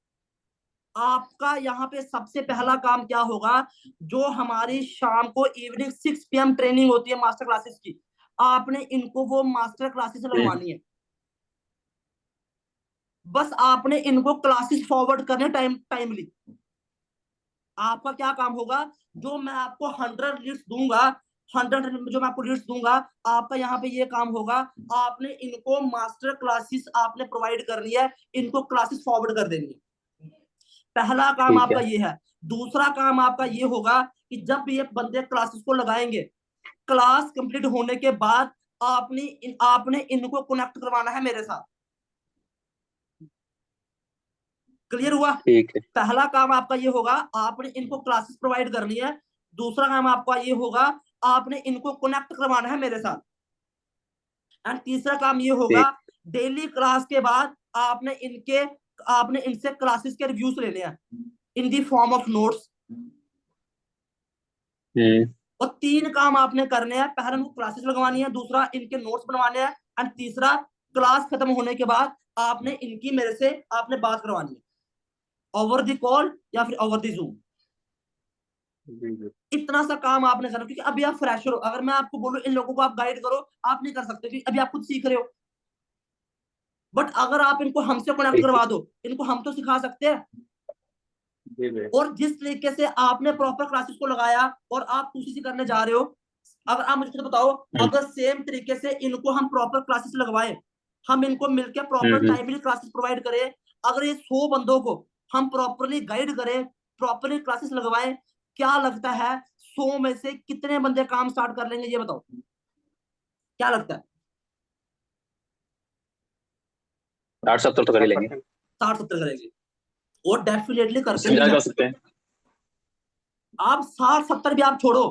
आपका यहाँ पे सबसे पहला काम क्या होगा, जो हमारी शाम को इवनिंग 6 PM ट्रेनिंग होती है मास्टर क्लासेस की, आपने इनको वो मास्टर क्लासेस लगवानी है। बस आपने इनको क्लासेस फॉरवर्ड करने टाइमली। आपका क्या काम होगा, जो मैं आपको 100 लीड्स दूंगा, 100 जो मैं आपको लीड्स दूंगा, आपका यहाँ पे ये काम होगा, आपने इनको मास्टर क्लासेस आपने प्रोवाइड करनी है, इनको क्लासेस फॉरवर्ड कर देनी है। पहला काम ठीक आपका है। ये है। दूसरा काम आपका ये होगा कि जब ये बंदे क्लासेस को लगाएंगे, क्लास कंप्लीट होने के बाद आपने इनको कनेक्ट करवाना है मेरे साथ। क्लियर हुआ? ठीक है। पहला काम आपका ये होगा, आपने इनको क्लासेस प्रोवाइड करनी है। दूसरा काम आपका ये होगा, आपने इनको कनेक्ट करवाना है मेरे साथ। एंड तीसरा काम ये होगा, ठीक। डेली क्लास के बाद आपने इनसे क्लासेस के रिव्यूज लेने हैं इन दी फॉर्म ऑफ नोट्स। और 3 काम आपने करने हैं, पहला इनको क्लासेस लगवानी है, दूसरा इनके नोट्स बनवाने हैं, एंड तीसरा क्लास खत्म होने के बाद आपने इनकी मेरे से आपने बात करवानी है, ओवर द कॉल या फिर ओवर द जूम। इतना सा काम आपने करना, क्योंकि अभी आप फ्रेशर हो। अगर मैं आपको बोलूं इन लोगों को आप गाइड करो, आप नहीं कर सकते, क्योंकि अभी आप खुद सीख रहे हो। बट अगर आप इनको हमसे कनेक्ट करवा दो, इनको हम तो सिखा सकते हैं। और जिस तरीके से आपने प्रॉपर क्लासेस को लगाया और आप तुसी करने जा रहे हो, अगर आप मुझे बताओ, अगर सेम तरीके से इनको हम प्रॉपर क्लासेस लगवाएं, हम इनको मिलकर प्रॉपर टाइमली क्लासेस प्रोवाइड करें, अगर ये 100 बंदों को हम प्रॉपरली गाइड करें, प्रॉपरली क्लासेस लगवाएं, क्या लगता है 100 में से कितने बंदे काम स्टार्ट कर लेंगे, ये बताओ क्या लगता है? 60-70 तो कर ही लेंगे। 60-70 करेंगे और डेफिनेटली करते भी समझा कर हैं। सकते हैं। आप 60-70 भी आप छोड़ो,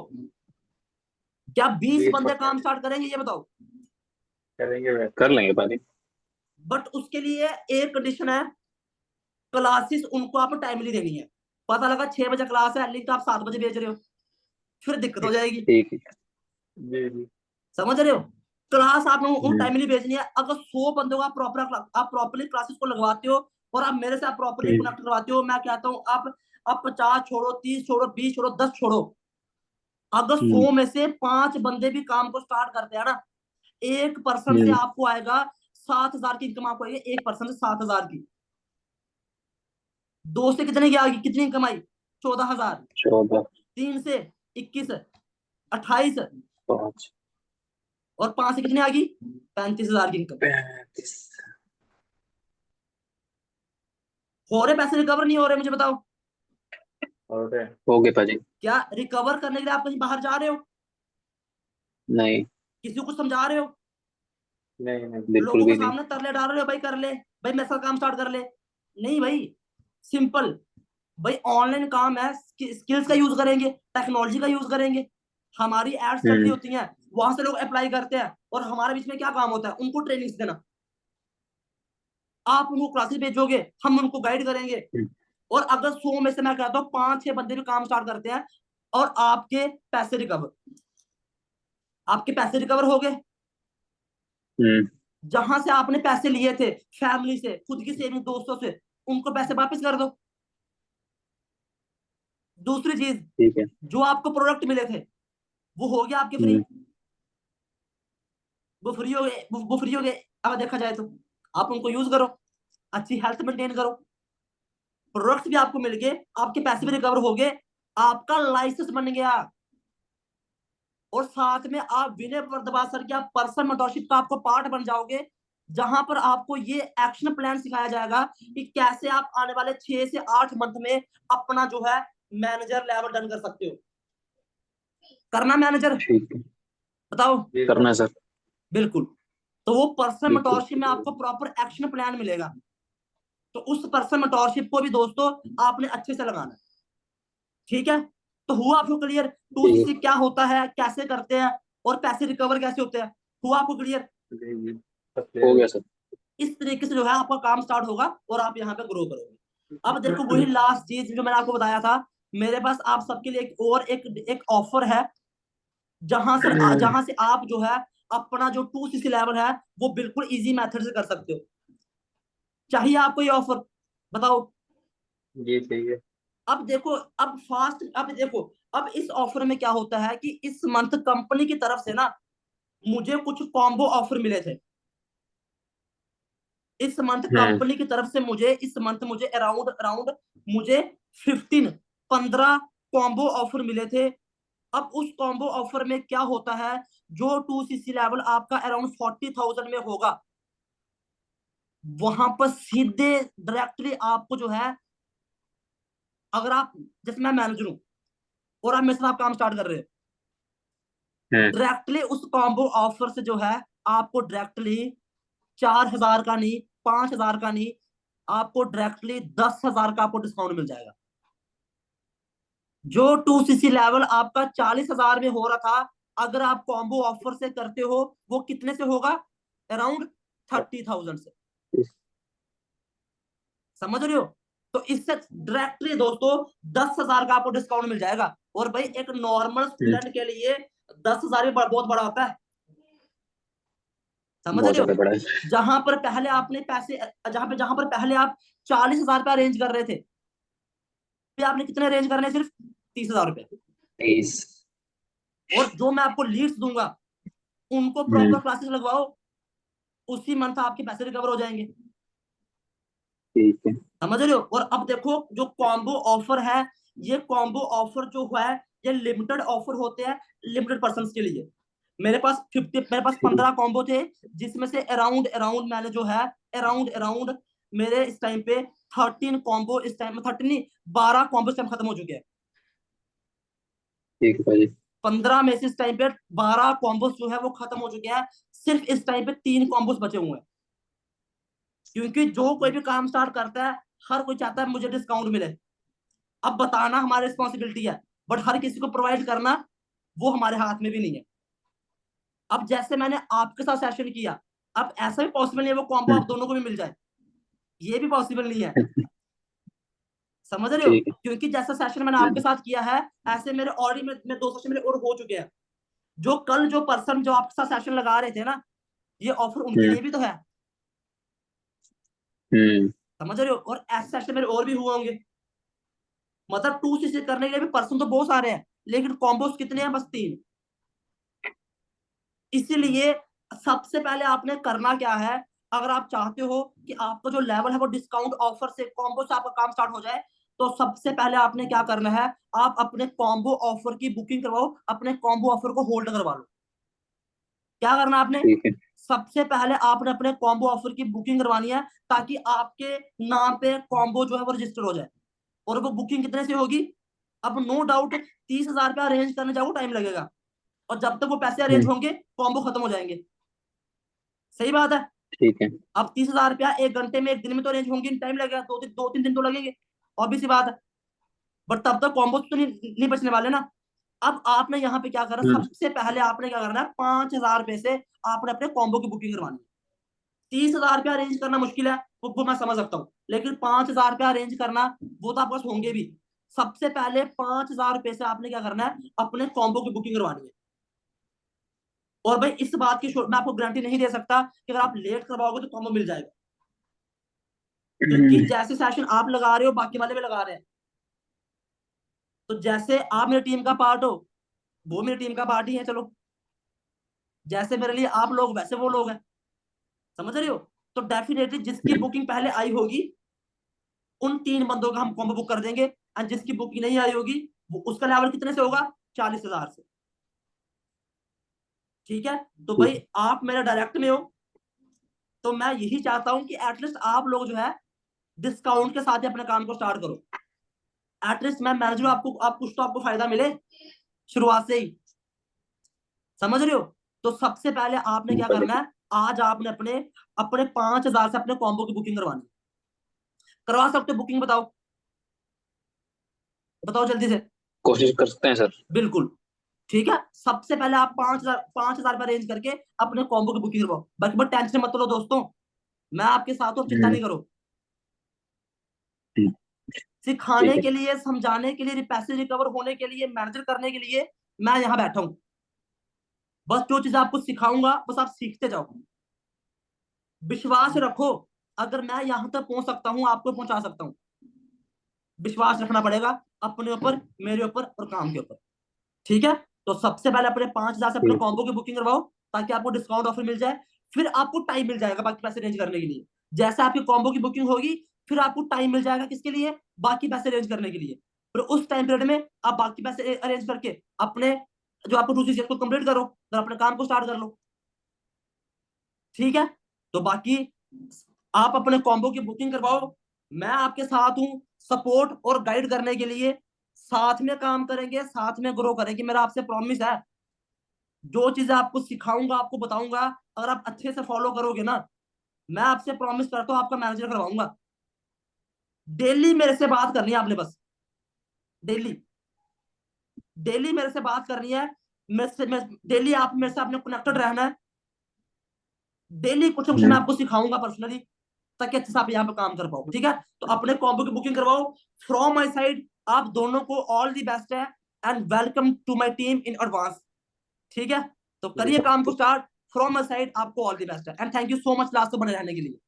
क्या 20 बंदे काम स्टार्ट करेंगे ये बताओ? कर लेंगे पाजी। बट उसके लिए एक कंडीशन है, क्लासेस उनको आप टाइमली देनी है। पता लगा 6 बजे क्लास है लिंक आप 7 बजे भेज रहे हो, फिर दिक्कत हो जाएगी। ठीक है। समझ रहे हो? क्लास आप लोगों को हम्म, टाइमली भेजनी है। अगर 100 बंदों का प्रॉपर आप प्रॉपरली क्लासेस को लगवाते हो और आप मेरे से आप प्रॉपरली हम्म, कनेक्ट करवाते हो, मैं कहता हूँ आप 50 छोड़ो, 30 छोड़ो, 20 छोड़ो, 10 छोड़ो, अगर 100 में से 5 बंदे भी काम को स्टार्ट करते हैं ना, 1% से हम्म, आपको आएगा 7,000 की इनकम आपको आएगी। 1% से 7,000 की। 2 से कितने की आएगी, कितनी कमाई? 14,000। 14, 3 से 21, 28, 5, और 5 से कितनी आ गई? 35,000 की इनकम। 35। हो रहे पैसे रिकवर नहीं हो रहे? मुझे बताओ। हो गए पाजी। क्या रिकवर करने के लिए आप कहीं बाहर जा रहे हो? नहीं, किसी को कुछ समझा रहे हो? बिल्कुल लोगों भी के नहीं। सामने तरले डाल रहे हो, भाई कर ले, भाई मेरे साथ काम स्टार्ट कर ले? नहीं भाई, सिंपल। भाई ऑनलाइन काम है, स्किल्स का यूज करेंगे, टेक्नोलॉजी का यूज करेंगे। हमारी एड्स चल रही हम्म, होती हैं, वहां से लोग अप्लाई करते हैं, और हमारे बीच में क्या काम होता है? उनको ट्रेनिंग्स देना। आप उनको क्लासेस भेजोगे, हम उनको गाइड करेंगे। हम्म, और अगर 100 में से मैं कहता हूँ 5-6 बंदे भी काम स्टार्ट करते हैं, और आपके पैसे रिकवर हो गए। हम्म, जहां से आपने पैसे लिए थे, फैमिली से, खुद की सेविंग, दोस्तों से, उनको पैसे वापस कर दो। दूसरी चीज, ठीक है। जो आपको प्रोडक्ट मिले थे वो हो गया आपके फ्री। हम्म, वो फ्री हो गए। अगर देखा जाए तो आप उनको यूज करो, अच्छी हेल्थ मेंटेन करो, प्रोडक्ट्स भी आपको मिल गए, आपके पैसे भी रिकवर हो गए, आपका लाइसेंस बन गया, और साथ में आप विनय भारद्वाज सर की पर्सनल मेंटरशिप का आपको पार्ट बन जाओगे, जहां पर आपको ये एक्शन प्लान सिखाया जाएगा कि कैसे आप आने वाले 6 से 8 मंथ में अपना जो है मैनेजर लेवल डन कर सकते हो। करना मैनेजर? ठीक है। बताओ। करना है सर। बिल्कुल। तो वो पर्सनल बिल्कुल। मेंटरशिप में आपको प्रॉपर एक्शन प्लान मिलेगा। तो उस पर्सनल मेंटरशिप को भी दोस्तों आपने अच्छे से लगाना है। ठीक है? तो हुआ आपको क्लियर ठीक 2CC क्या होता है, कैसे करते हैं, और पैसे रिकवर कैसे होते हैं? हुआ आपको क्लियर? है। हो गया सर। इस तरीके से जो है आपका काम स्टार्ट होगा और आप यहाँ पे ग्रो करोगे। अब देखो वही लास्ट चीज जो मैंने आपको बताया था, मेरे पास आप सबके लिए एक ऑफर है, जहां से आप जो है अपना जो 2CC लेवल है वो बिल्कुल इजी मेथड से कर सकते हो। चाहिए आपको ये ऑफर? बताओ। अब देखो, अब इस ऑफर में क्या होता है कि इस मंथ कंपनी की तरफ से ना मुझे कुछ कॉम्बो ऑफर मिले थे। इस मंथ हम्म, कंपनी की तरफ से मुझे अराउंड अराउंड मुझे 15 कॉम्बो ऑफर मिले थे। अब उस कॉम्बो ऑफर में क्या होता है, जो 2CC लेवल आपका अराउंड 40,000 में होगा, वहां पर सीधे डायरेक्टली आपको जो है, अगर आप, जैसे मैं मैनेजर हूं और आप मेरे साथ आप काम स्टार्ट कर रहे हो, हम्म, डायरेक्टली उस कॉम्बो ऑफर से जो है आपको डायरेक्टली 4,000 का नहीं, 5,000 का नहीं, आपको डायरेक्टली 10,000 का आपको डिस्काउंट मिल जाएगा। जो 2CC लेवल आपका 40,000 में हो रहा था, अगर आप कॉम्बो ऑफर से करते हो, वो कितने से होगा? अराउंड 30,000 से। समझ रहे हो? तो इससे डायरेक्टली दोस्तों 10,000 का आपको डिस्काउंट मिल जाएगा। और भाई एक नॉर्मल हम्म, स्टूडेंट के लिए 10,000 भी बहुत बड़ा होता है। समझ बहुत रहे हो? ज्यादा बड़ा है। जहां पर पहले आप 40,000 रुपया अरेंज कर रहे थे, अभी आपने कितने अरेंज करने? सिर्फ 30,000 रुपए। 23। और जो मैं आपको लीड्स दूंगा, उनको हम्म, प्रॉपर क्लासेस लगवाओ, उसी मंथ आपके पैसे रिकवर हो जाएंगे। ठीक है। समझ रहे हो? और अब देखो जो कॉम्बो ऑफर है, ये कॉम्बो ऑफर जो है, ये लिमिटेड ऑफर होते हैं, लिमिटेड पर्सन के लिए। मेरे पास ठीक। 15 कॉम्बो थे, जिसमें से अराउंड अराउंड मैंने जो है अराउंड अराउंड मेरे इस टाइम पे 13 कॉम्बो, इस टाइम 13 नहीं, 12 कॉम्बो इस टाइम खत्म हो चुके हैं। ठीक है भाजी। 15 में से इस टाइम पे 12 कॉम्बोस जो है वो खत्म हो चुके हैं। सिर्फ इस टाइम पे 3 कॉम्बोस बचे हुए हैं, क्योंकि जो कोई भी काम स्टार्ट करता है हर कोई चाहता है मुझे डिस्काउंट मिले। अब बताना हमारी रिस्पॉन्सिबिलिटी है, बट हर किसी को प्रोवाइड करना वो हमारे हाथ में भी नहीं है। अब जैसे मैंने आपके साथ सेशन किया, अब ऐसा भी पॉसिबल नहीं है वो कॉम्बो आप दोनों को भी मिल जाए, ये भी पॉसिबल नहीं है। समझ रहे हो? ठीक है। क्योंकि जैसा सेशन मैंने आपके साथ किया है, ऐसे मेरे ऑलरेडी में 2 सेशन मेरे और हो चुके हैं। जो कल जो पर्सन जो आपके साथ सेशन लगा रहे थे ना, ये ऑफर उनके लिए भी तो है। समझ रहे हो? और ऐसे सेशन मेरे और भी हुए होंगे। मतलब 2cc करने के लिए भी पर्सन तो बहुत सारे हैं, लेकिन कॉम्बोस कितने हैं? बस 3। इसीलिए सबसे पहले आपने करना क्या है, अगर आप चाहते हो कि आपका जो लेवल है वो डिस्काउंट ऑफर से कॉम्बो से आपका काम स्टार्ट हो जाए, तो सबसे पहले आपने क्या करना है, आप अपने कॉम्बो ऑफर की बुकिंग करवाओ, अपने कॉम्बो ऑफर को होल्ड करवा लो। क्या करना आपने? ठीक है। सबसे पहले आपने अपने कॉम्बो ऑफर की बुकिंग करवानी है, ताकि आपके नाम पे कॉम्बो जो है वो रजिस्टर हो जाए। और वो बुकिंग कितने से होगी? अब नो डाउट 30,000 रुपया अरेंज करने जाओ टाइम लगेगा, और जब तक वो पैसे अरेंज होंगे कॉम्बो खत्म हो जाएंगे। सही बात है? ठीक है। अब 30,000 रुपया 1 घंटे में 1 दिन में तो अरेंज होंगे, टाइम लगेगा, 2-3 दिन तो लगेंगे, ऑब्वियस सी बात है। बट तब तक कॉम्बो तो नहीं बचने वाले ना। अब आपने यहाँ पे क्या करना, सबसे पहले आपने क्या करना है, 5,000 रुपए से आपने अपने कॉम्बो की बुकिंग करवानी है। 30,000 रुपया अरेंज करना मुश्किल है, वो मैं समझ सकता हूँ, लेकिन 5,000 रुपया अरेंज करना वो तो आपके पास होंगे भी। सबसे पहले 5,000 रुपए से आपने क्या करना है, अपने कॉम्बो की बुकिंग करवानी है। और भाई इस बात की मैं आपको गारंटी नहीं दे सकता कि अगर आप लेट करवाओगे तो कॉम्बो मिल जाएगा, क्योंकि जैसे सेशन आप लगा रहे हो बाकी वाले भी लगा रहे हैं। तो जैसे आप मेरी टीम का पार्ट हो, वो मेरी टीम का पार्ट ही है। चलो, जैसे मेरे लिए आप लोग वैसे वो लोग हैं। समझ रहे हो? तो डेफिनेटली जिसकी बुकिंग पहले आई होगी उन 3 बंदों का हम कॉम्बो बुक कर देंगे, और जिसकी बुकिंग नहीं आई होगी वो उसका लेवल कितने से होगा? 40,000 से। ठीक है? तो भाई आप मेरा डायरेक्ट में हो, तो मैं यही चाहता हूं कि एटलीस्ट आप लोग जो है डिस्काउंट के साथ ही अपने काम को स्टार्ट करो। एटलीस्ट मैं मैनेजर आपको कुछ तो आपको फायदा मिले शुरुआत से ही। समझ रहे हो? तो सबसे पहले आपने क्या करना है, आज आपने अपने अपने 5,000 से अपने कॉम्बो की बुकिंग करवानी। करवा सकते हो बुकिंग? बताओ बताओ जल्दी से। कोशिश कर सकते हैं सर। बिल्कुल। ठीक है, सबसे पहले आप 5,000 रुपए अरेंज करके अपने कॉम्बो की बुकिंग करवाओ। बाकी बट टेंशन मत लो दोस्तों, मैं आपके साथ हूं, चिंता नहीं करो। सिखाने ठीक है। के लिए, समझाने के लिए, पैसे रिकवर होने के लिए, मैनेजर करने के लिए मैं यहाँ बैठा हूँ। बस जो चीज आपको सिखाऊंगा बस आप सीखते जाओ। विश्वास रखो, अगर मैं यहाँ तक पहुंच सकता हूँ आपको पहुंचा सकता हूँ। विश्वास रखना पड़ेगा अपने ऊपर, मेरे ऊपर और काम के ऊपर। ठीक है? तो सबसे पहले अपने 5,000 से अपने कॉम्बो की बुकिंग करवाओ, ताकि आपको डिस्काउंट ऑफर मिल जाए। फिर आपको टाइम मिल जाएगा बाकी पैसे अरेंज करने के लिए। जैसे आपकी कॉम्बो की बुकिंग होगी, फिर आपको टाइम मिल जाएगा किसके लिए? बाकी पैसे अरेंज करने के लिए। फिर उस टाइम पीरियड में आप बाकी पैसे अरेंज करके अपने जो आपको दूसरी चीज को कंप्लीट करो, तो अपने काम को स्टार्ट कर लो। ठीक है? तो बाकी आप अपने कॉम्बो की बुकिंग करवाओ, मैं आपके साथ हूं सपोर्ट और गाइड करने के लिए। साथ में काम करेंगे, साथ में ग्रो करेंगे, मेरा आपसे प्रॉमिस है। जो चीजें आपको सिखाऊंगा, आपको बताऊंगा, अगर आप अच्छे से फॉलो करोगे ना, मैं आपसे प्रॉमिस करता हूँ आपका मैनेजर करवाऊंगा। डेली मेरे से बात करनी है आपने, बस डेली डेली मेरे से बात करनी है। डेली आप मेरे से आपने कनेक्टेड रहना है। डेली कुछ कुछ मैं आपको सिखाऊंगा पर्सनली, ताकि अच्छे से आप यहाँ पे काम कर पाओ। ठीक है? तो अपने कॉम्बो की बुकिंग करवाओ। फ्रॉम माई साइड आप दोनों को ऑल दी बेस्ट है, and welcome to my team in advance. ठीक है? तो करिए काम को स्टार्ट। फ्रॉम माई साइड आपको ऑल दी बेस्ट है, and thank you so much last तक बने रहने के लिए।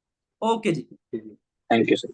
ओके जी। Thank you sir.